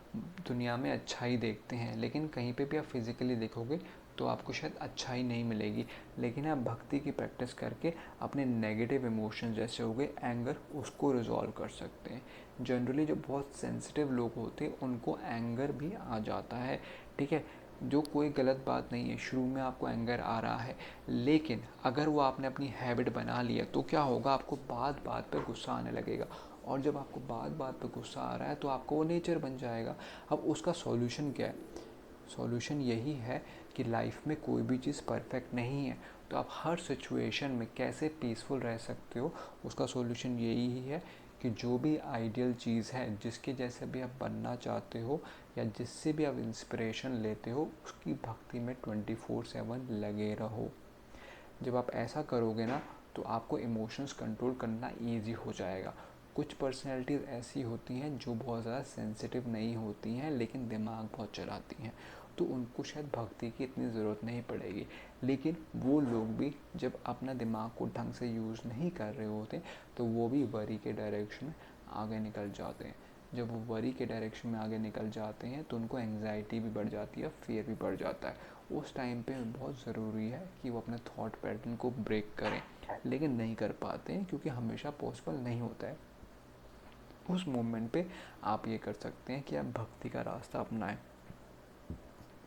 दुनिया में अच्छाई देखते हैं, लेकिन कहीं पे भी आप फिज़िकली देखोगे तो आपको शायद अच्छाई नहीं मिलेगी, लेकिन आप भक्ति की प्रैक्टिस करके अपने नेगेटिव इमोशन जैसे हो गए एंगर, उसको रिजॉल्व कर सकते हैं। जनरली जो बहुत सेंसिटिव लोग होते हैं उनको एंगर भी आ जाता है। ठीक है, जो कोई गलत बात नहीं है, शुरू में आपको एंगर आ रहा है, लेकिन अगर वो आपने अपनी हैबिट बना लिया तो क्या होगा, आपको बात बात पर गुस्सा आने लगेगा, और जब आपको बात बात पर गुस्सा आ रहा है तो आपको वो नेचर बन जाएगा। अब उसका सॉल्यूशन क्या है? सॉल्यूशन यही है कि लाइफ में कोई भी चीज़ परफेक्ट नहीं है, तो आप हर सिचुएशन में कैसे पीसफुल रह सकते हो, उसका सॉल्यूशन यही है कि जो भी आइडियल चीज़ है, जिसके जैसे भी आप बनना चाहते हो या जिससे भी आप इंस्पिरेशन लेते हो, उसकी भक्ति में 24/7 लगे रहो। जब आप ऐसा करोगे ना तो आपको इमोशंस कंट्रोल करना ईजी हो जाएगा। कुछ पर्सनैलिटीज़ ऐसी होती हैं जो बहुत ज़्यादा सेंसिटिव नहीं होती हैं लेकिन दिमाग बहुत चलाती हैं, तो उनको शायद भक्ति की इतनी ज़रूरत नहीं पड़ेगी। लेकिन वो लोग भी जब अपना दिमाग को ढंग से यूज़ नहीं कर रहे होते तो वो भी वरी के डायरेक्शन में आगे निकल जाते हैं। जब वो वरी के डायरेक्शन में आगे निकल जाते हैं तो उनको एंग्जाइटी भी बढ़ जाती है, फियर भी बढ़ जाता है। उस टाइम पे बहुत ज़रूरी है कि वो अपने थॉट पैटर्न को ब्रेक करें, लेकिन नहीं कर पाते हैं क्योंकि हमेशा पॉसिबल नहीं होता है। उस मोमेंट पे आप ये कर सकते हैं कि आप भक्ति का रास्ता अपनाएं।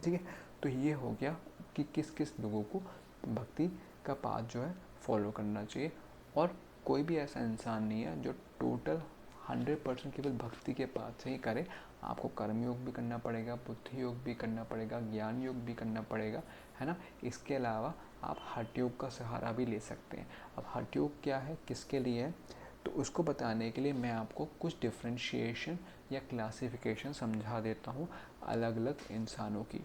ठीक है, तो ये हो गया कि किस किस लोगों को भक्ति का पाथ जो है फॉलो करना चाहिए। और कोई भी ऐसा इंसान नहीं है जो टोटल 100% केवल भक्ति के पाथ से ही करे। आपको कर्म योग भी करना पड़ेगा, बुद्धि योग भी करना पड़ेगा, ज्ञान योग भी करना पड़ेगा, है ना। इसके अलावा आप हठ योग का सहारा भी ले सकते हैं। अब हठ योग क्या है, किसके लिए है, तो उसको बताने के लिए मैं आपको कुछ डिफ्रेंशिएशन या क्लासिफिकेशन समझा देता हूँ अलग अलग इंसानों की।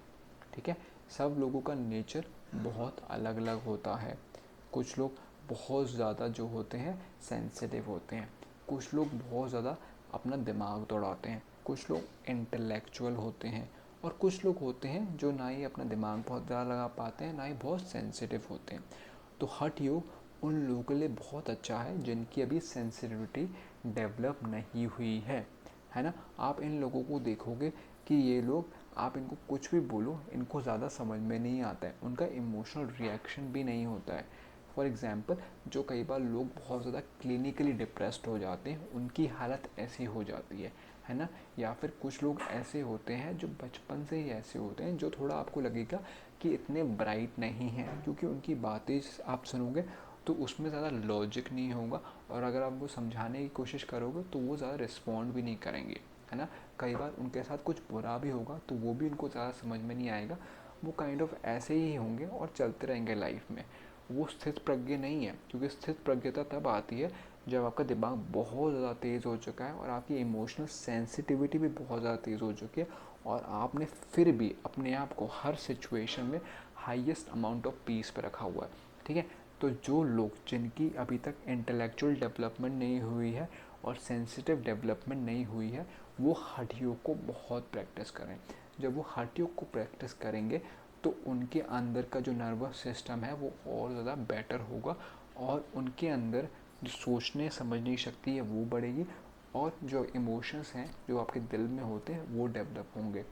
ठीक है, सब लोगों का नेचर बहुत अलग अलग होता है। कुछ लोग बहुत ज़्यादा जो होते हैं सेंसिटिव होते हैं, कुछ लोग बहुत ज़्यादा अपना दिमाग दौड़ाते हैं, कुछ लोग इंटेलेक्चुअल होते हैं, और कुछ लोग होते हैं जो ना ही अपना दिमाग बहुत ज़्यादा लगा पाते हैं, ना ही बहुत सेंसिटिव होते हैं। तो हठ योग उन लोगों के लिए बहुत अच्छा है जिनकी अभी सेंसिटिविटी डेवलप नहीं हुई है ना। आप इन लोगों को देखोगे कि ये लोग, आप इनको कुछ भी बोलो इनको ज़्यादा समझ में नहीं आता है, उनका इमोशनल रिएक्शन भी नहीं होता है। फॉर एग्ज़ाम्पल, जो कई बार लोग बहुत ज़्यादा क्लिनिकली डिप्रेस्ड हो जाते हैं, उनकी हालत ऐसी हो जाती है ना। या फिर कुछ लोग ऐसे होते हैं जो बचपन से ही ऐसे होते हैं, जो थोड़ा आपको लगेगा कि इतने ब्राइट नहीं हैं, क्योंकि उनकी बातें आप सुनोगे तो उसमें ज़्यादा लॉजिक नहीं होगा, और अगर आप वो समझाने की कोशिश करोगे तो वो ज़्यादा रिस्पॉन्ड भी नहीं करेंगे, है ना। कई बार उनके साथ कुछ बुरा भी होगा तो वो भी उनको ज़्यादा समझ में नहीं आएगा, वो काइंड ऑफ ऐसे ही होंगे और चलते रहेंगे लाइफ में। वो स्थित प्रज्ञ नहीं है, क्योंकि स्थित प्रज्ञता तब आती है जब आपका दिमाग बहुत ज़्यादा तेज़ हो चुका है और आपकी इमोशनल सेंसिटिविटी भी बहुत ज़्यादा तेज़ हो चुकी है, और आपने फिर भी अपने आप को हर सिचुएशन में हाईएस्ट अमाउंट ऑफ पीस पे रखा हुआ है, ठीक है। तो जो लोग जिनकी अभी तक इंटेलेक्चुअल डेवलपमेंट नहीं हुई है और सेंसिटिव डेवलपमेंट नहीं हुई है, वो हठ योग को बहुत प्रैक्टिस करें। जब वो हठ योग को प्रैक्टिस करेंगे तो उनके अंदर का जो नर्वस सिस्टम है वो और ज़्यादा बेटर होगा, और उनके अंदर जो सोचने समझने की शक्ति है वो बढ़ेगी, और जो इमोशंस हैं जो आपके दिल में होते हैं वो डेवलप होंगे।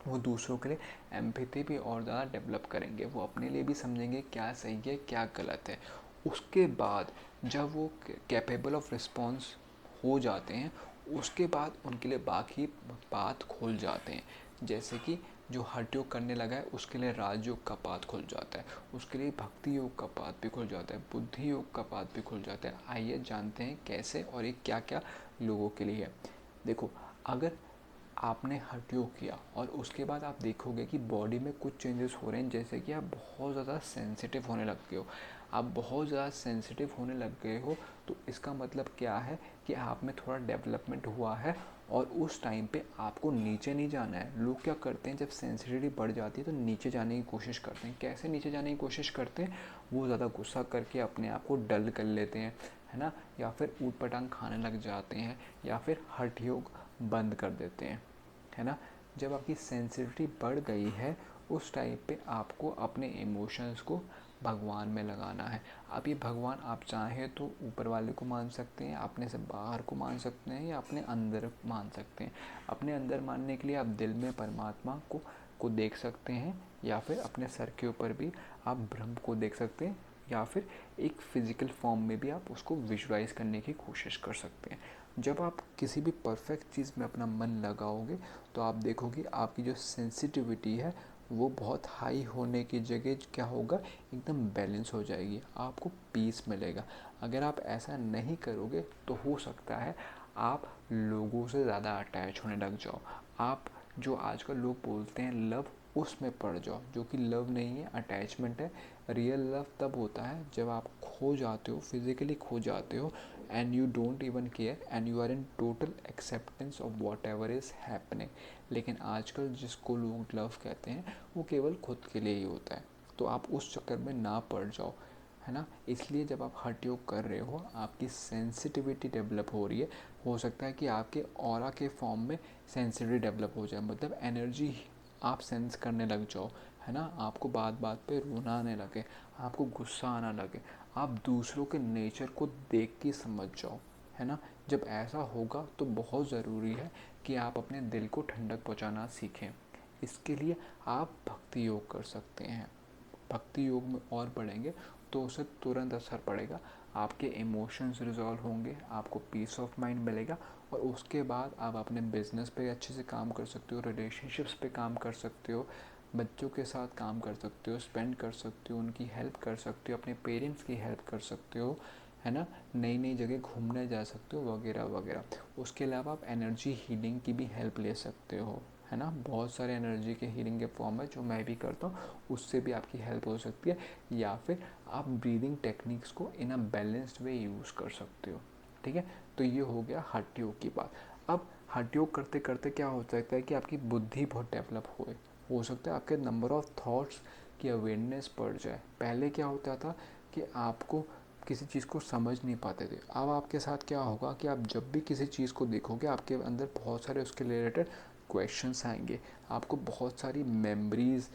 वो दूसरों के लिए एम्पैथी भी और ज़्यादा डेवलप करेंगे, वो अपने लिए भी समझेंगे क्या सही है क्या गलत है। उसके बाद जब वो कैपेबल ऑफ रिस्पॉन्स हो जाते हैं, उसके बाद उनके लिए बाकी बात खुल जाते हैं। जैसे कि जो हठ योग करने लगा है उसके लिए राजयोग का पाथ खुल जाता है, उसके लिए भक्ति योग का पाथ भी खुल जाता है, बुद्धि योग का पाथ भी खुल जाता है। आइए जानते हैं कैसे और ये क्या क्या लोगों के लिए है। देखो, अगर आपने हठ योग किया और उसके बाद आप देखोगे कि बॉडी में कुछ चेंजेस हो रहे हैं, जैसे कि आप बहुत ज़्यादा सेंसिटिव होने लग गए हो। आप बहुत ज़्यादा सेंसिटिव होने लग गए हो तो इसका मतलब क्या है कि आप में थोड़ा डेवलपमेंट हुआ है, और उस टाइम पे आपको नीचे नहीं जाना है। लोग क्या करते हैं, जब सेंसिटिविटी बढ़ जाती है तो नीचे जाने की कोशिश करते हैं। कैसे नीचे जाने की कोशिश करते हैं, वो ज़्यादा गुस्सा करके अपने आप को डल कर लेते हैं, है ना, या फिर ऊट पटांग खाने लग जाते हैं, या फिर हठ योग बंद कर देते हैं, है ना। जब आपकी सेंसिटिविटी बढ़ गई है उस टाइम पे आपको अपने इमोशंस को भगवान में लगाना है। अब ये भगवान आप चाहें तो ऊपर वाले को मान सकते हैं, अपने से बाहर को मान सकते हैं, या अपने अंदर मान सकते हैं। अपने अंदर मानने के लिए आप दिल में परमात्मा को देख सकते हैं, या फिर अपने सर के ऊपर भी आप ब्रह्म को देख सकते हैं, या फिर एक फिज़िकल फॉर्म में भी आप उसको विजुलाइज करने की कोशिश कर सकते हैं। जब आप किसी भी परफेक्ट चीज़ में अपना मन लगाओगे तो आप देखोगे आपकी जो सेंसिटिविटी है वो बहुत हाई होने की जगह क्या होगा, एकदम बैलेंस हो जाएगी, आपको पीस मिलेगा। अगर आप ऐसा नहीं करोगे तो हो सकता है आप लोगों से ज़्यादा अटैच होने लग जाओ। आप जो आजकल लोग बोलते हैं लव, उसमें पड़ जाओ, जो कि लव नहीं है, अटैचमेंट है। रियल लव तब होता है जब आप खो जाते हो, फिज़िकली खो जाते हो, and you don't even care and you are in total acceptance of whatever is happening. लेकिन आजकल जिसको लोग लव कहते हैं वो केवल खुद के लिए ही होता है, तो आप उस चक्कर में ना पड़ जाओ, है ना। इसलिए जब आप हठ योग कर रहे हो आपकी सेंसिटिविटी डेवलप हो रही है, हो सकता है कि आपके ऑरा के फॉर्म में सेंसिटिविटी डेवलप हो जाए, मतलब एनर्जी आप सेंस करने लग जाओ, है ना। आपको बात बात पे रोना आने लगे, आपको गुस्सा आना लगे, आप दूसरों के नेचर को देख के समझ जाओ, है ना। जब ऐसा होगा तो बहुत ज़रूरी है कि आप अपने दिल को ठंडक पहुंचाना सीखें। इसके लिए आप भक्ति योग कर सकते हैं। भक्ति योग में और बढ़ेंगे तो उसे तुरंत असर पड़ेगा, आपके इमोशंस रिजॉल्व होंगे, आपको पीस ऑफ माइंड मिलेगा, और उसके बाद आप अपने बिजनेस पे अच्छे से काम कर सकते हो, रिलेशनशिप्स पे काम कर सकते हो, बच्चों के साथ काम कर सकते हो, स्पेंड कर सकते हो, उनकी हेल्प कर सकते हो, अपने पेरेंट्स की हेल्प कर सकते हो, है ना। नई नई जगह घूमने जा सकते हो वगैरह वगैरह। उसके अलावा आप एनर्जी हीलिंग की भी हेल्प ले सकते हो, है ना। बहुत सारे एनर्जी के हीलिंग के फॉर्म है जो मैं भी करता हूँ, उससे भी आपकी हेल्प हो सकती है। या फिर आप ब्रीदिंग टेक्निक्स को इन अ बैलेंस्ड वे यूज़ कर सकते हो, ठीक है। तो ये हो गया हठ योग की बात। अब हठ योग करते करते क्या हो सकता है कि आपकी बुद्धि बहुत डेवलप हो सकता है आपके नंबर ऑफ थॉट्स की अवेयरनेस बढ़ जाए। पहले क्या होता था कि आपको किसी चीज़ को समझ नहीं पाते थे, अब आपके साथ क्या होगा कि आप जब भी किसी चीज़ को देखोगे आपके अंदर बहुत सारे उसके रिलेटेड क्वेश्चंस आएंगे, आपको बहुत सारी मेमोरीज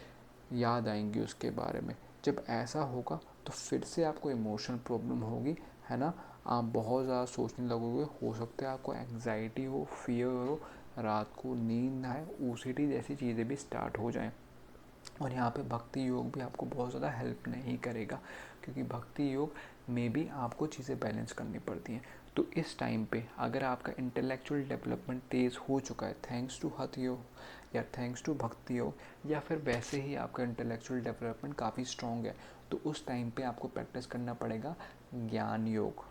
याद आएंगी उसके बारे में। जब ऐसा होगा तो फिर से आपको इमोशनल प्रॉब्लम होगी, है ना। आप बहुत ज़्यादा सोचने लगोगे, हो सकता है आपको एंग्जाइटी हो, फियर हो, रात को नींद ना आए, ओसीडी जैसी चीज़ें भी स्टार्ट हो जाएं। और यहाँ पे भक्ति योग भी आपको बहुत ज़्यादा हेल्प नहीं करेगा, क्योंकि भक्ति योग में भी आपको चीज़ें बैलेंस करनी पड़ती हैं। तो इस टाइम पे अगर आपका इंटेलेक्चुअल डेवलपमेंट तेज़ हो चुका है थैंक्स टू हठ योग या थैंक्स टू भक्ति योग, या फिर वैसे ही आपका इंटेलेक्चुअल डेवलपमेंट काफ़ी स्ट्रॉन्ग है, तो उस टाइम पे आपको प्रैक्टिस करना पड़ेगा ज्ञान योग।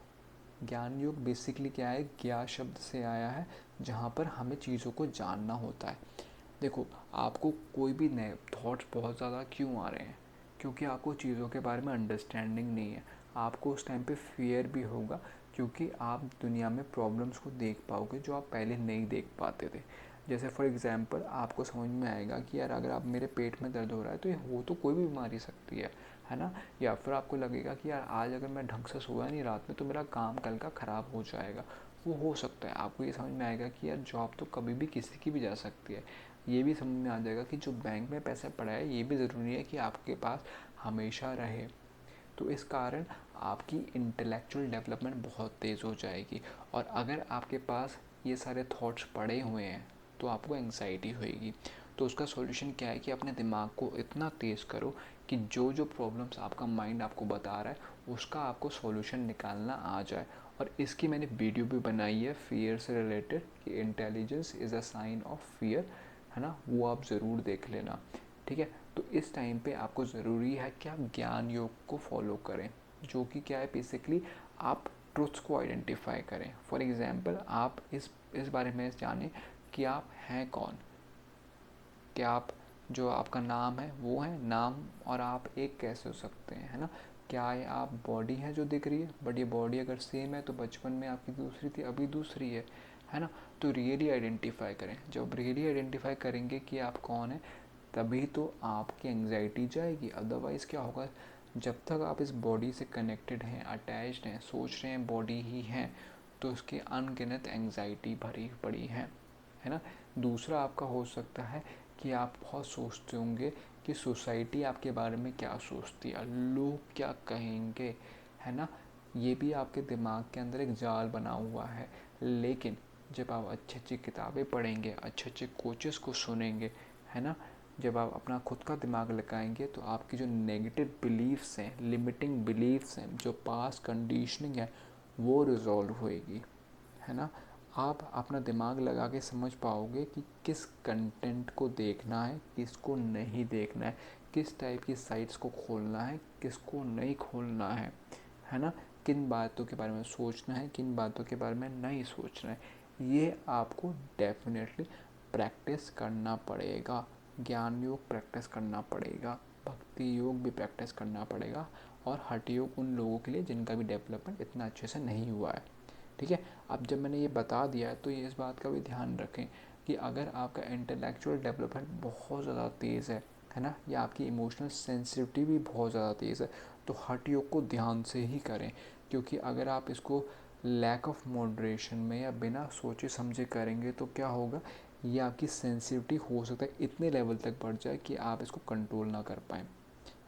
ज्ञान योग बेसिकली क्या है, ज्ञा शब्द से आया है, जहाँ पर हमें चीज़ों को जानना होता है। देखो, आपको कोई भी नए थॉट्स बहुत ज़्यादा क्यों आ रहे हैं, क्योंकि आपको चीज़ों के बारे में अंडरस्टैंडिंग नहीं है। आपको उस टाइम पे फियर भी होगा, क्योंकि आप दुनिया में प्रॉब्लम्स को देख पाओगे जो आप पहले नहीं देख पाते थे। जैसे फॉर एग्ज़ाम्पल आपको समझ में आएगा कि यार अगर आप मेरे पेट में दर्द हो रहा है तो ये हो तो कोई भी बीमारी सकती है ना। या फिर आपको लगेगा कि यार आज अगर मैं ढंग से सोया नहीं रात में तो मेरा काम कल का ख़राब हो जाएगा, वो हो सकता है। आपको ये समझ में आएगा कि यार जॉब तो कभी भी किसी की भी जा सकती है। ये भी समझ में आ जाएगा कि जो बैंक में पैसा पड़ा है ये भी ज़रूरी है कि आपके पास हमेशा रहे। तो इस कारण आपकी इंटेलेक्चुअल डेवलपमेंट बहुत तेज़ हो जाएगी। और अगर आपके पास ये सारे थॉट्स पड़े हुए हैं तो आपको एंग्जाइटी होएगी। तो उसका सॉल्यूशन क्या है कि अपने दिमाग को इतना तेज़ करो कि जो जो प्रॉब्लम्स आपका माइंड आपको बता रहा है उसका आपको सॉल्यूशन निकालना आ जाए। और इसकी मैंने वीडियो भी बनाई है फियर से रिलेटेड, कि intelligence is a sign of fear, है ना, वो आप ज़रूर देख लेना। ठीक है, तो इस टाइम पे आपको ज़रूरी है कि आप ज्ञान योग को फॉलो करें, जो कि क्या है बेसिकली आप ट्रुथ्स को आइडेंटिफाई करें। फॉर एग्ज़ाम्पल आप इस बारे में जानें कि आप हैं कौन, कि आप जो आपका नाम है वो है नाम, और आप एक कैसे हो सकते हैं, है ना। क्या ये आप बॉडी है जो दिख रही है, बट ये बॉडी अगर सेम है तो बचपन में आपकी दूसरी थी अभी दूसरी है ना। तो रियली आइडेंटिफाई करें। जब रियली आइडेंटिफाई करेंगे कि आप कौन है तभी तो आपकी एंग्जाइटी जाएगी। अदरवाइज़ क्या होगा, जब तक आप इस बॉडी से कनेक्टेड हैं, अटैच्ड हैं, सोच रहे हैं बॉडी ही है, तो उसकी अनगिनत एंग्जाइटी भरी पड़ी है ना। दूसरा आपका हो सकता है कि आप बहुत सोचते होंगे कि सोसाइटी आपके बारे में क्या सोचती है, लोग क्या कहेंगे, है ना। ये भी आपके दिमाग के अंदर एक जाल बना हुआ है। लेकिन जब आप अच्छी अच्छी किताबें पढ़ेंगे, अच्छे अच्छे कोचेस को सुनेंगे, है ना, जब आप अपना खुद का दिमाग लगाएंगे तो आपकी जो नेगेटिव बिलीफ्स हैं, लिमिटिंग बिलीफ्स हैं, जो पास्ट कंडीशनिंग है, वो रिजॉल्व होएगी, है ना। आप अपना दिमाग लगा के समझ पाओगे कि किस कंटेंट को देखना है, किसको नहीं देखना है, किस टाइप की साइट्स को खोलना है, किसको नहीं खोलना है ना। किन बातों के बारे में सोचना है, किन बातों के बारे में नहीं सोचना है। ये आपको डेफिनेटली प्रैक्टिस करना पड़ेगा। ज्ञान योग प्रैक्टिस करना पड़ेगा, भक्ति योग भी प्रैक्टिस करना पड़ेगा, और हठ योग उन लोगों के लिए जिनका भी डेवलपमेंट इतना अच्छे से नहीं हुआ है। ठीक है, अब जब मैंने ये बता दिया है तो ये इस बात का भी ध्यान रखें कि अगर आपका इंटेलेक्चुअल डेवलपमेंट बहुत ज़्यादा तेज़ है ना, या आपकी इमोशनल सेंसिटिविटी भी बहुत ज़्यादा तेज़ है, तो हठ योग को ध्यान से ही करें। क्योंकि अगर आप इसको लैक ऑफ मॉडरेशन में या बिना सोचे समझे करेंगे तो क्या होगा, ये आपकी सेंसिटिविटी हो सकता है इतने लेवल तक बढ़ जाए कि आप इसको कंट्रोल ना कर पाएँ,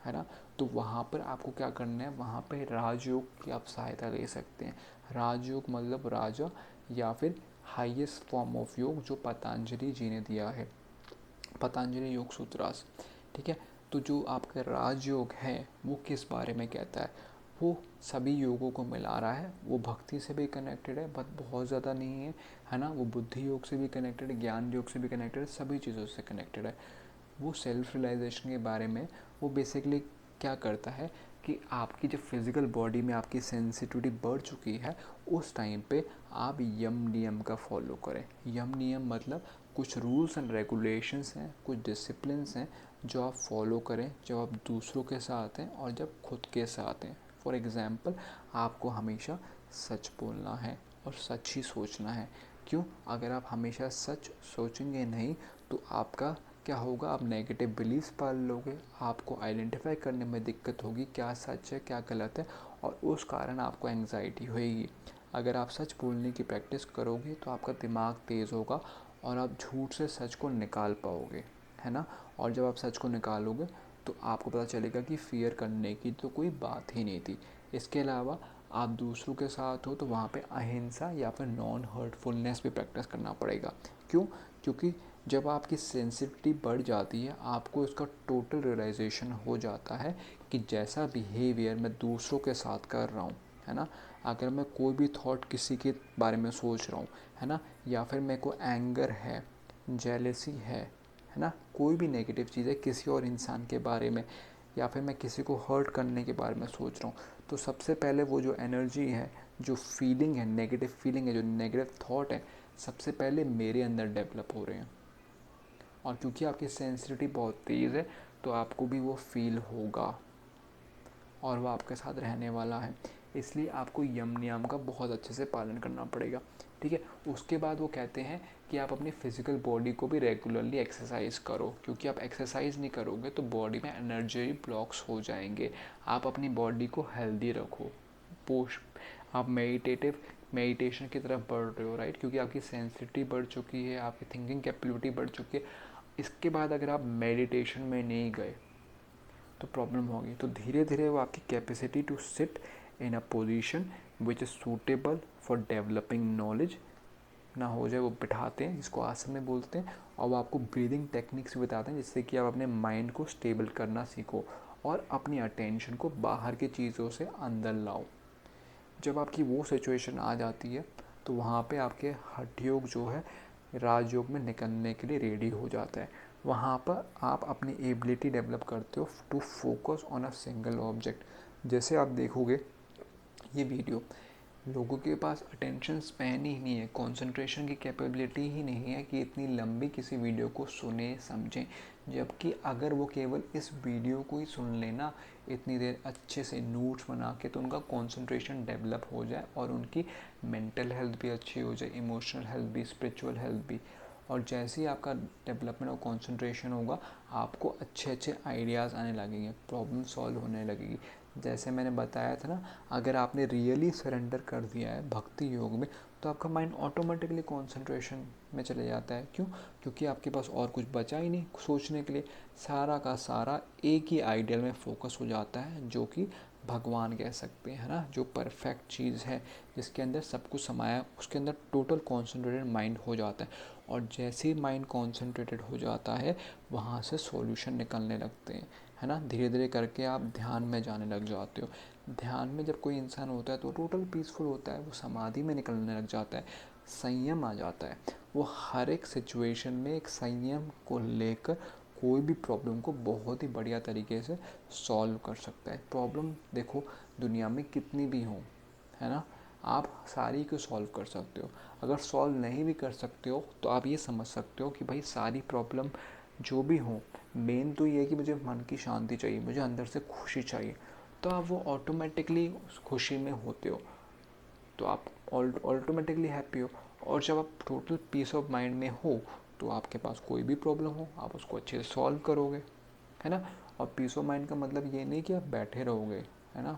है ना। तो वहाँ पर आपको क्या करना है, वहाँ पे राजयोग की आप सहायता ले सकते हैं। राजयोग मतलब राजा, या फिर हाईएस्ट फॉर्म ऑफ योग जो पतंजलि जी ने दिया है, पतंजलि योग सूत्रास। ठीक है, तो जो आपका राजयोग है वो किस बारे में कहता है, वो सभी योगों को मिला रहा है। वो भक्ति से भी कनेक्टेड है बट बहुत ज़्यादा नहीं है ना। वो बुद्धि योग से भी कनेक्टेड है, ज्ञान योग से भी कनेक्टेड है, सभी चीज़ों से कनेक्टेड है। वो सेल्फ रियलाइजेशन के बारे में वो बेसिकली क्या करता है कि आपकी जो फिज़िकल बॉडी में आपकी सेंसिटिविटी बढ़ चुकी है, उस टाइम पे आप यम नियम का फॉलो करें। यम नियम मतलब कुछ रूल्स एंड रेगुलेशंस हैं, कुछ डिसिप्लिन्स हैं जो आप फॉलो करें जब आप दूसरों के साथ हैं और जब खुद के साथ हैं। फॉर एग्ज़ाम्पल, आपको हमेशा सच बोलना है और सच ही सोचना है। क्यों? अगर आप हमेशा सच सोचेंगे नहीं तो आपका क्या होगा, आप नेगेटिव बिलीव्स पाल लोगे, आपको आइडेंटिफाई करने में दिक्कत होगी क्या सच है क्या गलत है, और उस कारण आपको एंग्जाइटी होएगी। अगर आप सच बोलने की प्रैक्टिस करोगे तो आपका दिमाग तेज़ होगा और आप झूठ से सच को निकाल पाओगे, है ना। और जब आप सच को निकालोगे तो आपको पता चलेगा कि फ़ियर करने की तो कोई बात ही नहीं थी। इसके अलावा आप दूसरों के साथ हो तो वहाँ पे अहिंसा या फिर नॉन हर्टफुलनेस भी प्रैक्टिस करना पड़ेगा। क्यों? क्योंकि जब आपकी सेंसिटिविटी बढ़ जाती है, आपको इसका टोटल रियलाइजेशन हो जाता है कि जैसा बिहेवियर मैं दूसरों के साथ कर रहा हूँ, है ना, अगर मैं कोई भी थॉट किसी के बारे में सोच रहा हूँ, है ना, या फिर मेरे को एंगर है, जेलेसी है ना, कोई भी नेगेटिव चीज़ है किसी और इंसान के बारे में, या फिर मैं किसी को हर्ट करने के बारे में सोच रहा हूँ, तो सबसे पहले वो जो एनर्जी है, जो फीलिंग है, नेगेटिव फीलिंग है, जो नेगेटिव थॉट है, सबसे पहले मेरे अंदर डेवलप हो रहे हैं। और क्योंकि आपकी सेंसिटिविटी बहुत तेज़ है तो आपको भी वो फील होगा और वो आपके साथ रहने वाला है। इसलिए आपको यम नियम का बहुत अच्छे से पालन करना पड़ेगा। ठीक है। उसके बाद वो कहते हैं कि आप अपनी फिजिकल बॉडी को भी रेगुलरली एक्सरसाइज करो, क्योंकि आप एक्सरसाइज नहीं करोगे तो बॉडी में एनर्जी ब्लॉक्स हो जाएंगे। आप अपनी बॉडी को हेल्दी रखो। पोस्ट आप मेडिटेशन की तरफ बढ़ रहे हो, राइट, क्योंकि आपकी सेंसिटिविटी बढ़ चुकी है, आपकी थिंकिंग कैपेबिलिटी बढ़ चुकी है। इसके बाद अगर आप मेडिटेशन में नहीं गए तो प्रॉब्लम होगी। तो धीरे धीरे वो आपकी capacity to sit in a position which is suitable for developing knowledge ना हो जाए, वो बिठाते हैं, जिसको आसन में बोलते हैं, और वो आपको ब्रीदिंग टेक्निक्स भी बताते हैं जिससे कि आप अपने माइंड को स्टेबल करना सीखो और अपनी अटेंशन को बाहर की चीज़ों से अंदर लाओ। जब आपकी वो सिचुएशन आ जाती है तो वहाँ पे आपके हठ योग जो है राजयोग में निकलने के लिए रेडी हो जाता है। वहाँ पर आप अपनी एबिलिटी डेवलप करते हो to focus on a single object. जैसे आप देखोगे ये वीडियो, लोगों के पास अटेंशन स्पैन ही नहीं है, कंसंट्रेशन की कैपेबिलिटी ही नहीं है कि इतनी लंबी किसी वीडियो को सुने समझें। जबकि अगर वो केवल इस वीडियो को ही सुन लेना इतनी देर अच्छे से नोट्स बना के, तो उनका कंसंट्रेशन डेवलप हो जाए और उनकी मेंटल हेल्थ भी अच्छी हो जाए, इमोशनल हेल्थ भी, स्पिरिचुअल हेल्थ भी। और जैसे ही आपका डेवलपमेंट और कंसंट्रेशन होगा, आपको अच्छे अच्छे आइडियाज़ आने लगेंगे, प्रॉब्लम सॉल्व होने लगेगी। जैसे मैंने बताया था ना, अगर आपने रियली सरेंडर कर दिया है भक्ति योग में, तो आपका माइंड ऑटोमेटिकली कंसंट्रेशन में चले जाता है। क्यों? क्योंकि आपके पास और कुछ बचा ही नहीं सोचने के लिए, सारा का सारा एक ही आइडियल में फोकस हो जाता है, जो कि भगवान कह सकते हैं ना, जो परफेक्ट चीज़ है जिसके अंदर सब कुछ समाया, उसके अंदर टोटल कॉन्सेंट्रेटेड माइंड हो जाता है। और जैसे ही माइंड कॉन्सेंट्रेटेड हो जाता है, वहाँ से सॉल्यूशन निकलने लगते हैं, है ना। धीरे धीरे करके आप ध्यान में जाने लग जाते हो। ध्यान में जब कोई इंसान होता है तो टोटल पीसफुल होता है, वो समाधि में निकलने लग जाता है, संयम आ जाता है। वो हर एक सिचुएशन में एक संयम को लेकर कोई भी प्रॉब्लम को बहुत ही बढ़िया तरीके से सॉल्व कर सकता है। प्रॉब्लम देखो दुनिया में कितनी भी हो, है ना, आप सारी को सॉल्व कर सकते हो। अगर सॉल्व नहीं भी कर सकते हो तो आप ये समझ सकते हो कि भाई सारी प्रॉब्लम जो भी हो, मेन तो ये है कि मुझे मन की शांति चाहिए, मुझे अंदर से खुशी चाहिए, तो आप वो ऑटोमेटिकली उस खुशी में होते हो, तो आप ऑटोमेटिकली हैप्पी हो। और जब आप टोटल पीस ऑफ माइंड में हो तो आपके पास कोई भी प्रॉब्लम हो आप उसको अच्छे से सॉल्व करोगे, है ना। और पीस ऑफ माइंड का मतलब ये नहीं कि आप बैठे रहोगे, है ना,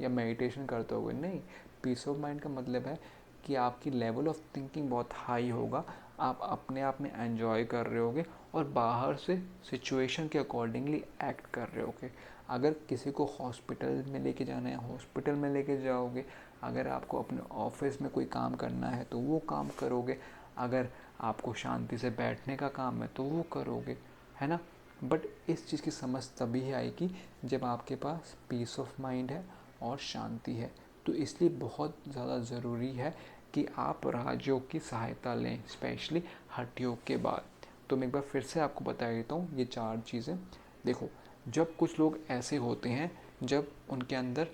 या मेडिटेशन करते होगे, नहीं। पीस ऑफ माइंड का मतलब है कि आपकी लेवल ऑफ थिंकिंग बहुत हाई होगा, आप अपने आप में एंजॉय कर रहे होगे और बाहर से सिचुएशन के अकॉर्डिंगली एक्ट कर रहे होगे। अगर किसी को हॉस्पिटल में लेके जाना है हॉस्पिटल में लेके जाओगे, अगर आपको अपने ऑफिस में कोई काम करना है तो वो काम करोगे, अगर आपको शांति से बैठने का काम है तो वो करोगे, है ना। बट इस चीज़ की समझ तभी आएगी जब आपके पास पीस ऑफ माइंड है और शांति है। तो इसलिए बहुत ज़्यादा ज़रूरी है कि आप राजयोग की सहायता लें, स्पेशली हठ योग के बाद। तो मैं एक बार फिर से आपको बता देता हूँ ये 4 चीज़ें। देखो, जब कुछ लोग ऐसे होते हैं जब उनके अंदर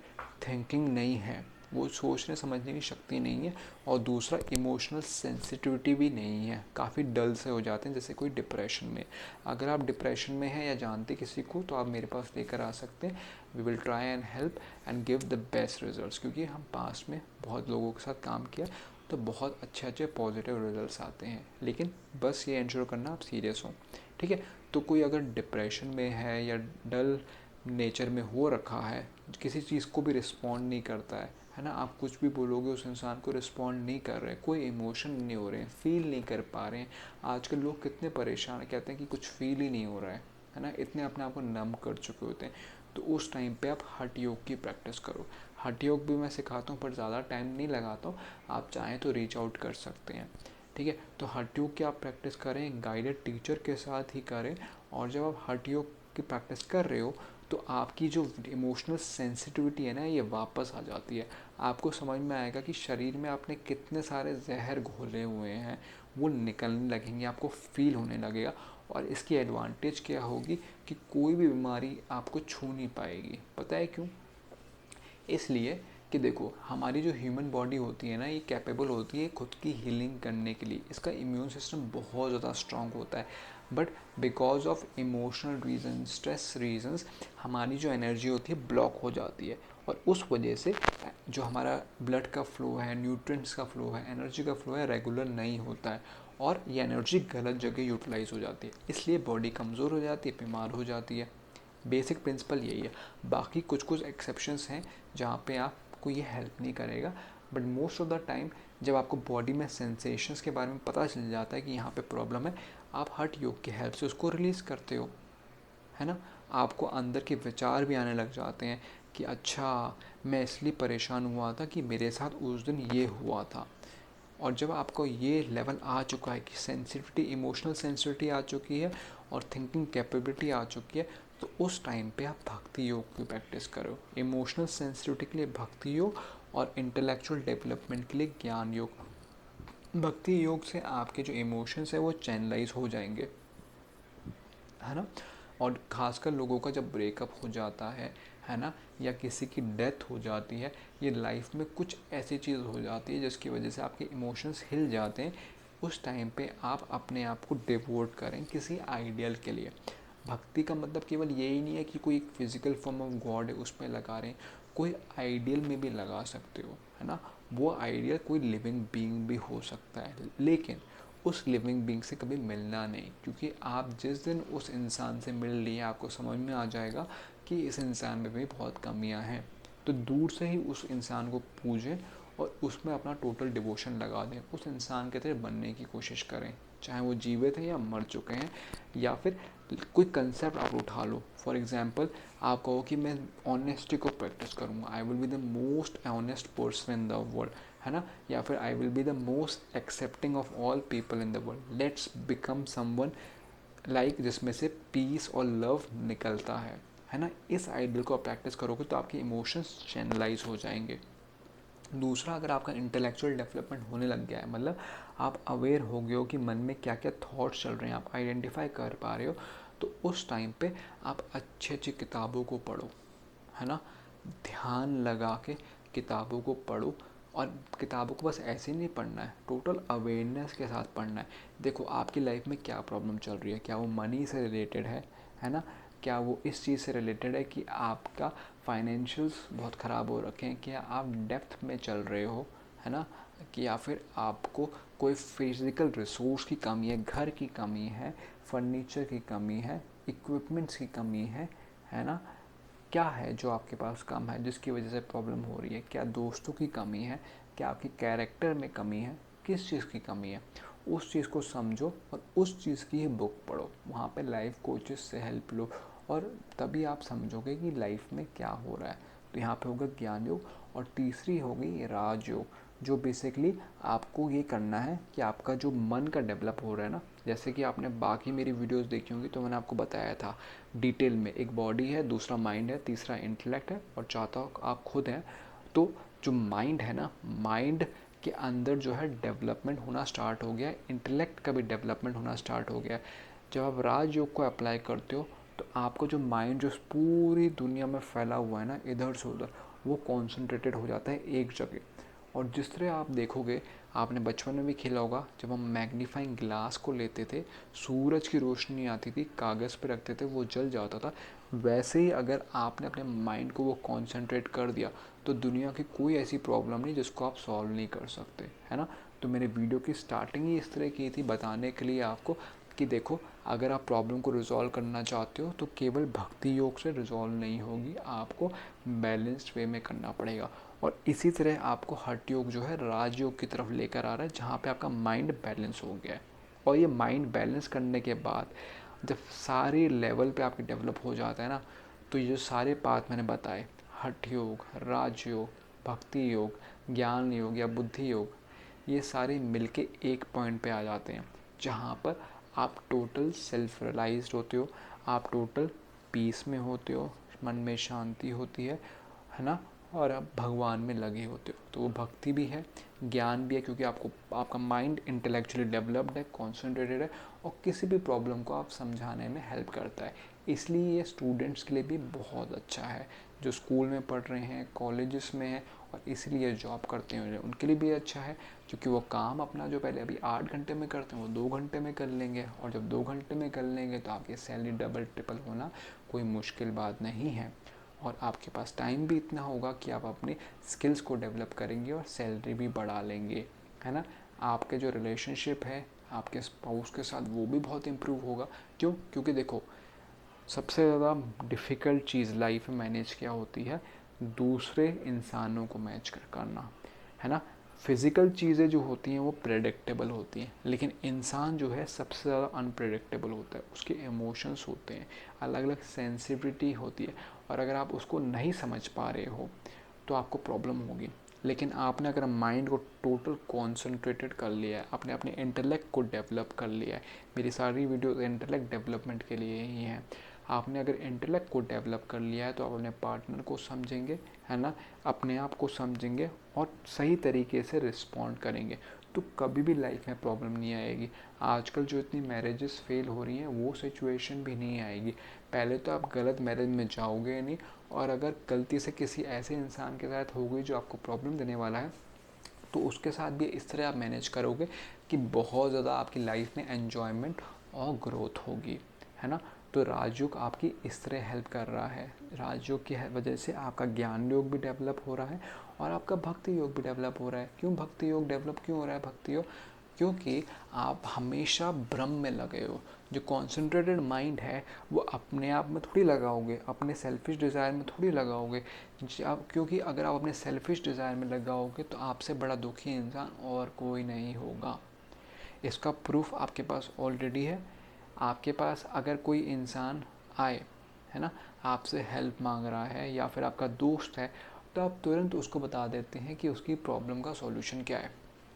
थिंकिंग नहीं है, वो सोचने समझने की शक्ति नहीं है, और दूसरा इमोशनल सेंसिटिविटी भी नहीं है, काफ़ी डल से हो जाते हैं, जैसे कोई डिप्रेशन में। अगर आप डिप्रेशन में हैं या जानते किसी को तो आप मेरे पास लेकर आ सकते हैं, we will try and help and give the best results, क्योंकि हम पास में बहुत लोगों के साथ काम किया तो बहुत अच्छे अच्छे पॉजिटिव रिजल्ट्स आते हैं। लेकिन बस ये इंश्योर करना आप सीरियस हो, ठीक है। तो कोई अगर डिप्रेशन में है या डल नेचर में हो रखा है, किसी चीज़ को भी रिस्पॉन्ड नहीं करता है ना, आप कुछ भी बोलोगे उस इंसान को रिस्पॉन्ड नहीं कर रहे, कोई इमोशन नहीं हो रहे हैं, फील नहीं कर पा रहे हैं। आजकल लोग कितने परेशान हैं, कहते हैं कि कुछ फील ही नहीं हो रहा है है ना, इतने अपने आप को नम कर चुके होते हैं। तो उस टाइम पे आप हठ योग की प्रैक्टिस करो। हठ योग भी मैं सिखाता हूँ पर ज़्यादा टाइम नहीं लगाता हूँ, आप चाहें तो रीच आउट कर सकते हैं, ठीक है। तो हठ योग की आप प्रैक्टिस करें, गाइडेड टीचर के साथ ही करें। और जब आप हठ योग की प्रैक्टिस कर रहे हो तो आपकी जो इमोशनल सेंसिटिविटी है ना, ये वापस आ जाती है। आपको समझ में आएगा कि शरीर में आपने कितने सारे जहर घोले हुए हैं, वो निकलने लगेंगे, आपको फील होने लगेगा। और इसकी एडवांटेज क्या होगी कि कोई भी बीमारी आपको छू नहीं पाएगी। पता है क्यों? इसलिए कि देखो, हमारी जो ह्यूमन बॉडी होती है ना, ये कैपेबल होती है खुद की हीलिंग करने के लिए। इसका इम्यून सिस्टम बहुत ज़्यादा स्ट्रांग होता है। But because of emotional reason, stress reasons, हमारी जो एनर्जी होती है ब्लॉक हो जाती है। और उस वजह से जो हमारा ब्लड का फ्लो है, न्यूट्रिएंट्स का फ्लो है, एनर्जी का फ्लो है, रेगुलर नहीं होता है। और ये एनर्जी गलत जगह यूटिलाइज हो जाती है, इसलिए बॉडी कमज़ोर हो जाती है, बीमार हो जाती है। बेसिक प्रिंसिपल यही है। बाकी कुछ कुछ एक्सेप्शंस हैं जहाँ पे आपको ये हेल्प नहीं करेगा। But most of the time जब आपको बॉडी में सेंसेशंस के बारे में पता चल जाता है कि यहाँ पे प्रॉब्लम है, आप हठ योग की हेल्प से उसको रिलीज़ करते हो, है ना। आपको अंदर के विचार भी आने लग जाते हैं कि अच्छा, मैं इसलिए परेशान हुआ था कि मेरे साथ उस दिन ये हुआ था। और जब आपको ये लेवल आ चुका है कि सेंसिटिविटी, इमोशनल सेंसिटिविटी आ चुकी है और थिंकिंग कैपेबिलिटी आ चुकी है, तो उस टाइम पे आप भक्ति योग की प्रैक्टिस करो। इमोशनल सेंसिटिविटी के लिए भक्ति योग और इंटेलेक्चुअल डेवलपमेंट के लिए ज्ञान योग। भक्ति योग से आपके जो इमोशंस है वो चैनलाइज हो जाएंगे, है ना। और खासकर लोगों का जब ब्रेकअप हो जाता है ना, या किसी की डेथ हो जाती है, ये लाइफ में कुछ ऐसी चीज़ हो जाती है जिसकी वजह से आपके इमोशंस हिल जाते हैं, उस टाइम पे आप अपने आप को डिवोट करें किसी आइडियल के लिए। भक्ति का मतलब केवल यही नहीं है कि कोई फिजिकल फॉर्म ऑफ गॉड है उसमें लगा रहे हैं, कोई आइडियल में भी लगा सकते हो, है ना। वो आइडियल कोई लिविंग बीइंग भी हो सकता है, लेकिन उस लिविंग बीइंग से कभी मिलना नहीं, क्योंकि आप जिस दिन उस इंसान से मिल लिए आपको समझ में आ जाएगा कि इस इंसान में भी बहुत कमियां हैं। तो दूर से ही उस इंसान को पूजें और उसमें अपना टोटल डिवोशन लगा दें, उस इंसान के तरह बनने की कोशिश करें, चाहे वो जीवित हैं या मर चुके हैं। या फिर कोई कंसेप्ट आप उठा लो, फॉर एग्जांपल आप कहो कि मैं ऑनेस्टी को प्रैक्टिस करूँगा, I will be the most honest person in the world, है ना। या फिर I will be the most accepting of all people in the world, let's become someone like, जिसमें से पीस और लव निकलता है ना। इस आइडियल को आप प्रैक्टिस करोगे तो आपके इमोशंस चैनलाइज हो जाएंगे। दूसरा, अगर आपका इंटेलेक्चुअल डेवलपमेंट होने लग गया है, मतलब आप अवेयर हो गए हो कि मन में क्या क्या थॉट्स चल रहे हैं, आप आइडेंटिफाई कर पा रहे हो, तो उस टाइम पे आप अच्छी अच्छी किताबों को पढ़ो, है ना। ध्यान लगा के किताबों को पढ़ो। और किताबों को बस ऐसे ही नहीं पढ़ना है, टोटल अवेयरनेस के साथ पढ़ना है। देखो, आपकी लाइफ में क्या प्रॉब्लम चल रही है, क्या वो मनी से रिलेटेड है ना, क्या वो इस चीज़ से रिलेटेड है कि आपका फाइनेंशियल्स बहुत ख़राब हो रखे हैं, क्या आप डेप्थ में चल रहे हो, है ना, कि या फिर आपको कोई फिजिकल रिसोर्स की कमी है, घर की कमी है, फर्नीचर की कमी है, इक्विपमेंट्स की कमी है ना। क्या है जो आपके पास कम है जिसकी वजह से प्रॉब्लम हो रही है, क्या दोस्तों की कमी है, क्या आपकी कैरेक्टर में कमी है, किस चीज़ की कमी है, उस चीज़ को समझो और उस चीज़ की ही बुक पढ़ो, वहाँ पे लाइफ कोचेस से हेल्प लो, और तभी आप समझोगे कि लाइफ में क्या हो रहा है। तो यहाँ पे होगा ज्ञान योग। और तीसरी होगी राजयोग, जो बेसिकली आपको ये करना है कि आपका जो मन का डेवलप हो रहा है ना, जैसे कि आपने बाकी मेरी वीडियोस देखी होंगी तो मैंने आपको बताया था डिटेल में, एक बॉडी है, दूसरा माइंड है, तीसरा इंटेलेक्ट है और चौथा आप खुद हैं। तो जो माइंड है ना, माइंड के अंदर जो है डेवलपमेंट होना स्टार्ट हो गया है, इंटेलेक्ट का भी डेवलपमेंट होना स्टार्ट हो गया है। जब आप राजयोग को अप्लाई करते हो तो आपको जो माइंड जो पूरी दुनिया में फैला हुआ है ना, इधर से उधर, वो कॉन्सेंट्रेटेड हो जाता है एक जगह। और जिस तरह आप देखोगे, आपने बचपन में भी खेला होगा, जब हम मैग्नीफाइंग ग्लास को लेते थे, सूरज की रोशनी आती थी, कागज़ पे रखते थे, वो जल जाता था। वैसे ही अगर आपने अपने माइंड को वो कॉन्सेंट्रेट कर दिया तो दुनिया की कोई ऐसी प्रॉब्लम नहीं जिसको आप सॉल्व नहीं कर सकते, है ना। तो मेरे वीडियो की स्टार्टिंग ही इस तरह की थी, बताने के लिए आपको कि देखो, अगर आप प्रॉब्लम को रिजॉल्व करना चाहते हो तो केवल भक्ति योग से रिजॉल्व नहीं होगी, आपको बैलेंस्ड वे में करना पड़ेगा। और इसी तरह आपको हठ योग जो है राजयोग की तरफ लेकर आ रहा है, जहाँ पे आपका माइंड बैलेंस हो गया है। और ये माइंड बैलेंस करने के बाद जब सारे लेवल पे आपके डेवलप हो जाता है ना, तो ये जो सारे पाथ मैंने बताए, हठ योग, राजयोग, भक्ति योग, ज्ञान योग या बुद्धि योग, ये सारे मिलके एक पॉइंट पे आ जाते हैं जहाँ पर आप टोटल सेल्फ रियलाइज्ड होते हो, आप टोटल पीस में होते हो, मन में शांति होती है ना, और आप भगवान में लगे होते हो। तो वो भक्ति भी है, ज्ञान भी है, क्योंकि आपका माइंड इंटेलेक्चुअली डेवलप्ड है, कॉन्सेंट्रेटेड है, और किसी भी प्रॉब्लम को आप समझाने में हेल्प करता है। इसलिए ये स्टूडेंट्स के लिए भी बहुत अच्छा है, जो स्कूल में पढ़ रहे हैं, कॉलेजेस में हैं, और इसलिए जॉब करते हैं उनके लिए भी अच्छा है, क्योंकि वो काम अपना जो पहले अभी 8 घंटे में करते हैं वो 2 घंटे में कर लेंगे, और जब 2 घंटे में कर लेंगे तो आपकी सैलरी डबल ट्रिपल होना कोई मुश्किल बात नहीं है। और आपके पास टाइम भी इतना होगा कि आप अपने स्किल्स को डेवलप करेंगे और सैलरी भी बढ़ा लेंगे, है ना। आपके जो रिलेशनशिप है आपके स्पाउस के साथ वो भी बहुत इम्प्रूव होगा। क्यों? क्योंकि देखो, सबसे ज़्यादा डिफ़िकल्ट चीज़ लाइफ में मैनेज क्या होती है? दूसरे इंसानों को मैच करना, है ना। फिज़िकल चीज़ें जो होती हैं वो प्रेडिक्टेबल होती हैं, लेकिन इंसान जो है सबसे ज़्यादा अनप्रेडिक्टेबल होता है। उसके इमोशंस होते हैं, अलग अलग सेंसिटिविटी होती है, और अगर आप उसको नहीं समझ पा रहे हो तो आपको प्रॉब्लम होगी। लेकिन आपने अगर माइंड को टोटल कॉन्सेंट्रेटेड कर लिया है, आपने अपने इंटेलेक्ट को डेवलप कर लिया है, मेरी सारी वीडियो इंटेलेक्ट डेवलपमेंट के लिए ही हैं। आपने अगर इंटेलेक्ट को डेवलप कर लिया है तो आप अपने पार्टनर को समझेंगे, है ना, अपने आप को समझेंगे और सही तरीके से रिस्पॉन्ड करेंगे, तो कभी भी लाइफ में प्रॉब्लम नहीं आएगी। आजकल जो इतनी मैरिजेस फेल हो रही हैं वो सिचुएशन भी नहीं आएगी। पहले तो आप गलत मैरिज में जाओगे नहीं, और अगर गलती से किसी ऐसे इंसान के साथ हो गई जो आपको प्रॉब्लम देने वाला है, तो उसके साथ भी इस तरह आप मैनेज करोगे कि बहुत ज़्यादा आपकी लाइफ में एन्जॉयमेंट और ग्रोथ होगी, है ना। तो राजयोग आपकी इस तरह हेल्प कर रहा है। राजयोग की वजह से आपका ज्ञान योग भी डेवलप हो रहा है और आपका भक्ति योग भी डेवलप हो रहा है। क्यों भक्ति योग डेवलप क्यों हो रहा है? भक्ति योग क्योंकि आप हमेशा ब्रह्म में लगे हो। जो कॉन्सेंट्रेटेड माइंड है वो अपने आप में थोड़ी लगाओगे, अपने सेल्फिश डिज़ायर में थोड़ी लगाओगे। क्योंकि अगर आप अपने सेल्फिश डिज़ायर में लगाओगे तो आपसे बड़ा दुखी इंसान और कोई नहीं होगा। इसका प्रूफ आपके पास ऑलरेडी है। आपके पास अगर कोई इंसान आए, है ना, आपसे हेल्प मांग रहा है या फिर आपका दोस्त है, तो आप तुरंत उसको बता देते हैं कि उसकी प्रॉब्लम का सॉल्यूशन क्या है।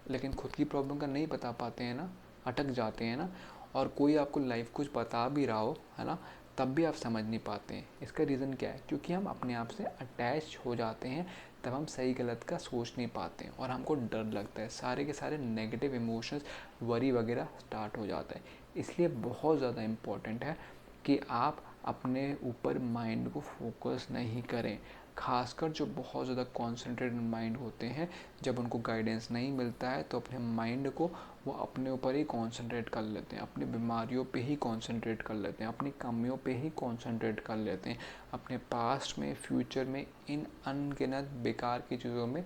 लेकिन खुद की प्रॉब्लम का नहीं बता पाते हैं ना, अटक जाते हैं ना। और कोई आपको लाइफ कुछ बता भी रहा हो, है ना, तब भी आप समझ नहीं पाते हैं। इसका रीज़न क्या है? क्योंकि हम अपने आप से अटैच हो जाते हैं, तब हम सही गलत का सोच नहीं पाते हैं और हमको डर लगता है। सारे के सारे नेगेटिव इमोशंस, वरी वगैरह स्टार्ट हो जाता है। इसलिए बहुत ज़्यादा इम्पॉर्टेंट है कि आप अपने ऊपर माइंड को फोकस नहीं करें। खासकर जो बहुत ज़्यादा कॉन्सेंट्रेटेड माइंड होते हैं, जब उनको गाइडेंस नहीं मिलता है तो अपने माइंड को वो अपने ऊपर ही कॉन्सेंट्रेट कर लेते हैं, अपनी बीमारियों पे ही कॉन्सेंट्रेट कर लेते हैं, अपनी कमियों पे ही कॉन्सेंट्रेट कर लेते हैं, अपने पास्ट में, फ्यूचर में, इन अनगिनत बेकार की चीज़ों में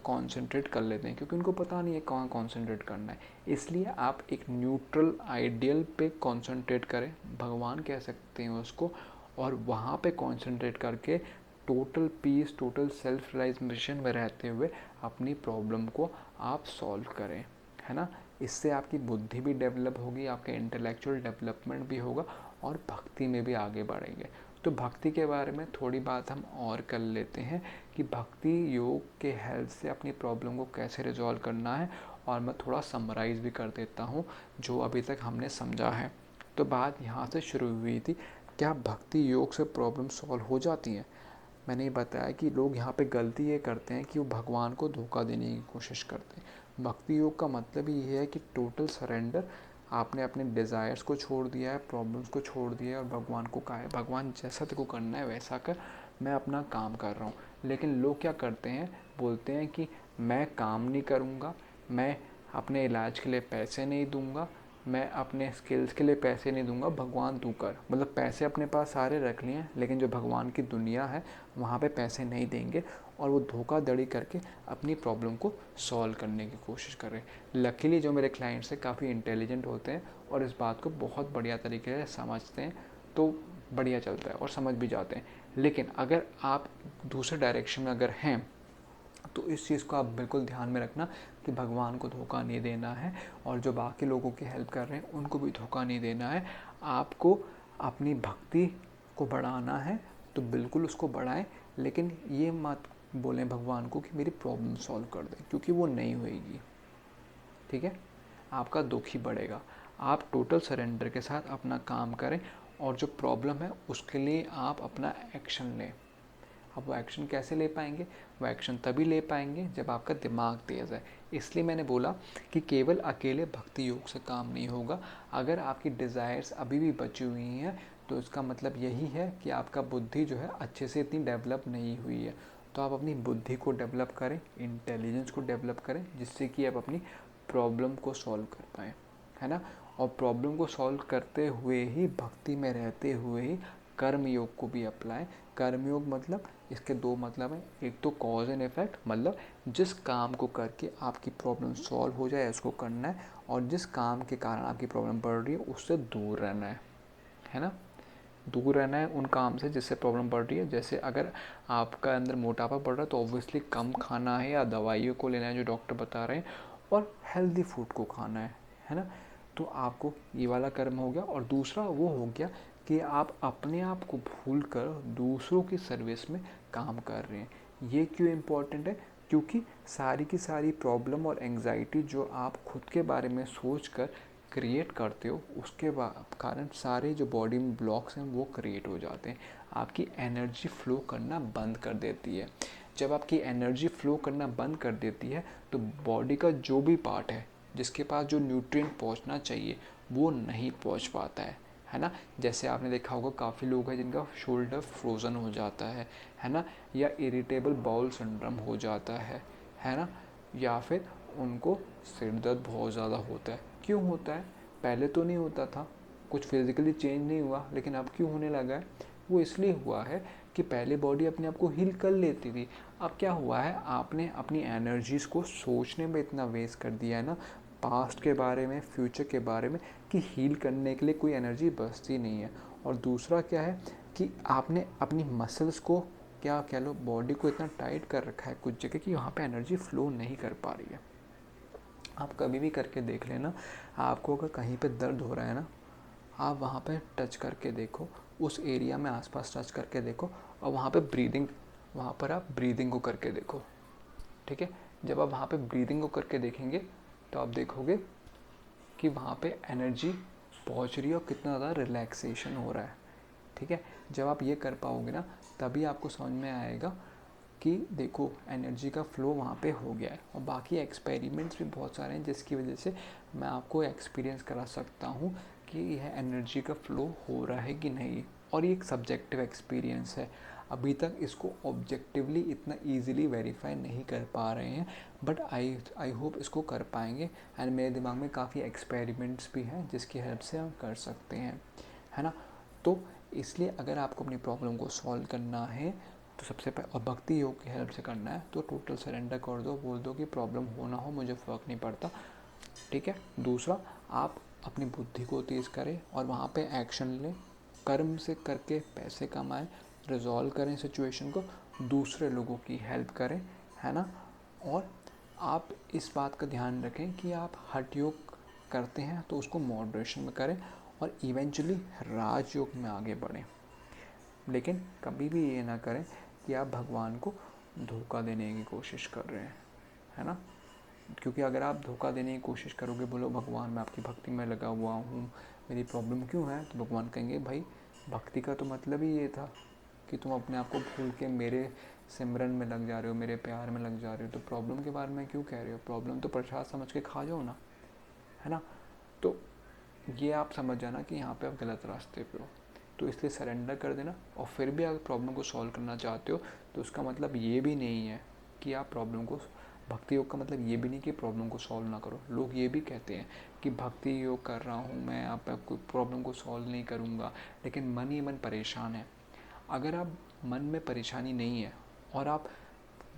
कॉन्सेंट्रेट कर लेते हैं, क्योंकि उनको पता नहीं है कहाँ कॉन्सेंट्रेट करना है। इसलिए आप एक न्यूट्रल आइडियल पे कॉन्सेंट्रेट करें, भगवान कह सकते हैं उसको, और वहाँ पे कॉन्सेंट्रेट करके total peace, total self realisation में रहते हुए अपनी प्रॉब्लम को आप सॉल्व करें, है ना। इससे आपकी बुद्धि भी डेवलप होगी, आपका इंटेलेक्चुअल डेवलपमेंट भी होगा और भक्ति में भी आगे बढ़ेंगे। तो भक्ति के बारे में थोड़ी बात हम और कर लेते हैं कि भक्ति योग के हेल्प से अपनी प्रॉब्लम को कैसे रिजॉल्व करना है, और मैं थोड़ा समराइज़ भी कर देता हूँ जो अभी तक हमने समझा है। तो बात यहाँ से शुरू हुई थी, क्या भक्ति योग से प्रॉब्लम सॉल्व हो जाती हैं? मैंने ये बताया कि लोग यहाँ पे गलती ये करते हैं कि वो भगवान को धोखा देने की कोशिश करते हैं। भक्ति योग का मतलब ही ये है कि टोटल सरेंडर, आपने अपने डिज़ायर्स को छोड़ दिया है, प्रॉब्लम्स को छोड़ दिया है और भगवान को कहा है भगवान जैसा तेरे को करना है वैसा कर, मैं अपना काम कर रहा हूँ। लेकिन लोग क्या करते हैं, बोलते हैं कि मैं काम नहीं करूँगा, मैं अपने इलाज के लिए पैसे नहीं दूँगा, मैं अपने स्किल्स के लिए पैसे नहीं दूंगा, भगवान तू कर। मतलब पैसे अपने पास सारे रख लिए हैं, लेकिन जो भगवान की दुनिया है वहाँ पे पैसे नहीं देंगे, और वो धोखाधड़ी करके अपनी प्रॉब्लम को सॉल्व करने की कोशिश कर रहे हैं। लकीली जो मेरे क्लाइंट्स हैं काफ़ी इंटेलिजेंट होते हैं और इस बात को बहुत बढ़िया तरीके से समझते हैं, तो बढ़िया चलता है और समझ भी जाते हैं। लेकिन अगर आप दूसरे डायरेक्शन में अगर हैं तो इस चीज़ को आप बिल्कुल ध्यान में रखना कि भगवान को धोखा नहीं देना है और जो बाकी लोगों की हेल्प कर रहे हैं उनको भी धोखा नहीं देना है। आपको अपनी भक्ति को बढ़ाना है तो बिल्कुल उसको बढ़ाएं, लेकिन ये मत बोलें भगवान को कि मेरी प्रॉब्लम सॉल्व कर दें, क्योंकि वो नहीं होएगी। ठीक है, आपका दुख ही बढ़ेगा। आप टोटल सरेंडर के साथ अपना काम करें और जो प्रॉब्लम है उसके लिए आप अपना एक्शन लें। अब वो एक्शन कैसे ले पाएंगे? वो एक्शन तभी ले पाएंगे जब आपका दिमाग तेज़ है। इसलिए मैंने बोला कि केवल अकेले भक्ति योग से काम नहीं होगा। अगर आपकी डिज़ायर्स अभी भी बची हुई हैं तो इसका मतलब यही है कि आपका बुद्धि जो है अच्छे से इतनी डेवलप नहीं हुई है। तो आप अपनी बुद्धि को डेवलप करें, इंटेलिजेंस को डेवलप करें, जिससे कि आप अपनी प्रॉब्लम को सॉल्व कर पाएँ, है ना। और प्रॉब्लम को सॉल्व करते हुए ही, भक्ति में रहते हुए ही कर्म योग को भी अप्लाई। कर्म योग मतलब, इसके दो मतलब हैं। एक तो कॉज एंड इफेक्ट, मतलब जिस काम को करके आपकी प्रॉब्लम सॉल्व हो जाए उसको करना है, और जिस काम के कारण आपकी प्रॉब्लम बढ़ रही है उससे दूर रहना है ना। दूर रहना है उन काम से जिससे प्रॉब्लम बढ़ रही है। जैसे अगर आपका अंदर मोटापा बढ़ रहा है तो ऑब्वियसली कम खाना है या दवाइयों को लेना है जो डॉक्टर बता रहे हैं, और हेल्दी फूड को खाना है ना। तो आपको ये वाला कर्म हो गया। और दूसरा वो हो गया कि आप अपने आप को भूल कर दूसरों की सर्विस में काम कर रहे हैं। ये क्यों इम्पोर्टेंट है? क्योंकि सारी की सारी प्रॉब्लम और एंग्जाइटी जो आप खुद के बारे में सोच कर क्रिएट करते हो, उसके कारण सारे जो बॉडी में ब्लॉक्स हैं वो क्रिएट हो जाते हैं। आपकी एनर्जी फ्लो करना बंद कर देती है। जब आपकी एनर्जी फ्लो करना बंद कर देती है तो बॉडी का जो भी पार्ट है जिसके पास जो न्यूट्रिएंट पहुंचना चाहिए वो नहीं पहुंच पाता है ना। जैसे आपने देखा होगा काफ़ी लोग हैं जिनका शोल्डर फ्रोज़न हो जाता है ना, या इरिटेबल बाउल सिंड्रोम हो जाता है ना, या फिर उनको सिर दर्द बहुत ज़्यादा होता है। क्यों होता है? पहले तो नहीं होता था, कुछ फिजिकली चेंज नहीं हुआ, लेकिन अब क्यों होने लगा है? वो इसलिए हुआ है कि पहले बॉडी अपने आप को हील कर लेती थी। अब क्या हुआ है, आपने अपनी एनर्जीज़ को सोचने में इतना वेस्ट कर दिया है ना, पास्ट के बारे में, फ्यूचर के बारे में, कि हील करने के लिए कोई एनर्जी बचती नहीं है। और दूसरा क्या है कि आपने अपनी मसल्स को, क्या कह लो, बॉडी को इतना टाइट कर रखा है कुछ जगह कि वहाँ पे एनर्जी फ्लो नहीं कर पा रही है। आप कभी भी करके देख लेना, आपको अगर कहीं पे दर्द हो रहा है ना, आप वहाँ पे टच करके देखो, उस एरिया में आसपास टच करके देखो, और वहाँ पर आप ब्रीदिंग को करके देखो। ठीक है, जब आप वहाँ पे ब्रीदिंग को करके देखेंगे तो आप देखोगे कि वहाँ पे एनर्जी पहुँच रही है और कितना ज़्यादा रिलैक्सेशन हो रहा है। ठीक है, जब आप ये कर पाओगे ना तभी आपको समझ में आएगा कि देखो एनर्जी का फ़्लो वहाँ पे हो गया है। और बाकी एक्सपेरिमेंट्स भी बहुत सारे हैं जिसकी वजह से मैं आपको एक्सपीरियंस करा सकता हूँ कि यह एनर्जी का फ़्लो हो रहा है कि नहीं। और ये एक सब्जेक्टिव एक्सपीरियंस है, अभी तक इसको ऑब्जेक्टिवली इतना ईजिली वेरीफाई नहीं कर पा रहे हैं, बट आई होप इसको कर पाएंगे। एंड मेरे दिमाग में काफ़ी एक्सपेरिमेंट्स भी हैं जिसकी हेल्प से हम कर सकते हैं, है ना। तो इसलिए अगर आपको अपनी प्रॉब्लम को सॉल्व करना है तो सबसे पहले, और भक्ति योग की हेल्प से करना है, तो टोटल सरेंडर कर दो, बोल दो कि प्रॉब्लम हो ना हो मुझे फ़र्क नहीं पड़ता। ठीक है। दूसरा, आप अपनी बुद्धि को तेज़ करें और वहाँ पे एक्शन लें, कर्म से करके पैसे कमाएं, रिजॉल्व करें सिचुएशन को, दूसरे लोगों की हेल्प करें, है ना। और आप इस बात का ध्यान रखें कि आप हठ योग करते हैं तो उसको मॉडरेशन में करें और इवेंचुअली राजयोग में आगे बढ़ें। लेकिन कभी भी ये ना करें कि आप भगवान को धोखा देने की कोशिश कर रहे हैं, है ना। क्योंकि अगर आप धोखा देने की कोशिश करोगे, बोलो भगवान मैं आपकी भक्ति में लगा हुआ हूँ, मेरी प्रॉब्लम क्यों है, तो भगवान कहेंगे भाई भक्ति का तो मतलब ही ये था कि तुम अपने आप को भूल के मेरे सिमरन में लग जा रहे हो, मेरे प्यार में लग जा रहे हो, तो प्रॉब्लम के बारे में क्यों कह रहे हो? प्रॉब्लम तो प्रसाद समझ के खा जाओ ना, है ना। तो ये आप समझ जाना कि यहाँ पे आप गलत रास्ते पे हो। तो इसलिए सरेंडर कर देना। और फिर भी अगर प्रॉब्लम को सॉल्व करना चाहते हो तो उसका मतलब ये भी नहीं है कि आप प्रॉब्लम को, भक्ति योग का मतलब ये भी नहीं कि प्रॉब्लम को सॉल्व ना करो। लोग ये भी कहते हैं कि भक्ति योग कर रहा हूँ मैं, आप कोई प्रॉब्लम को सॉल्व नहीं करूँगा, लेकिन मन ही मन परेशान है। अगर आप मन में परेशानी नहीं है और आप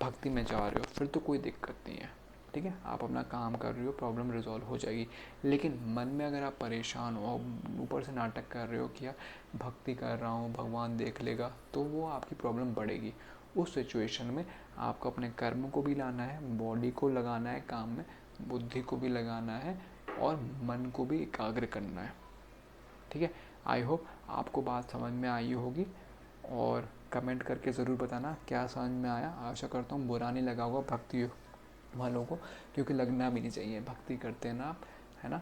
भक्ति में जा रहे हो फिर तो कोई दिक्कत नहीं है। ठीक है, आप अपना काम कर रहे हो, प्रॉब्लम रिजॉल्व हो जाएगी। लेकिन मन में अगर आप परेशान हो और ऊपर से नाटक कर रहे हो कि यार भक्ति कर रहा हूँ भगवान देख लेगा, तो वो आपकी प्रॉब्लम बढ़ेगी। उस सिचुएशन में आपको अपने कर्म को भी लाना है, बॉडी को लगाना है काम में, बुद्धि को भी लगाना है और मन को भी एकाग्र करना है। ठीक है, आई होप आपको बात समझ में आई होगी और कमेंट करके ज़रूर बताना क्या समझ में आया। आशा करता हूँ बुरा नहीं लगा होगा भक्ति वालों को, क्योंकि लगना भी नहीं चाहिए, भक्ति करते हैं ना आप, है ना।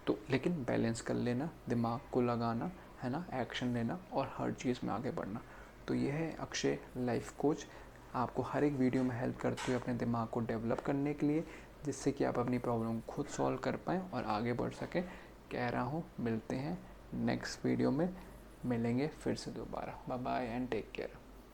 तो लेकिन बैलेंस कर लेना, दिमाग को लगाना, है ना, एक्शन लेना और हर चीज़ में आगे बढ़ना। तो ये है अक्षय लाइफ कोच, आपको हर एक वीडियो में हेल्प करते हुए अपने दिमाग को डेवलप करने के लिए, जिससे कि आप अपनी प्रॉब्लम खुद सॉल्व कर पाएँ और आगे बढ़ सकें। कह रहा हूँ मिलते हैं नेक्स्ट वीडियो में, मिलेंगे फिर से दोबारा। Bye bye and take care.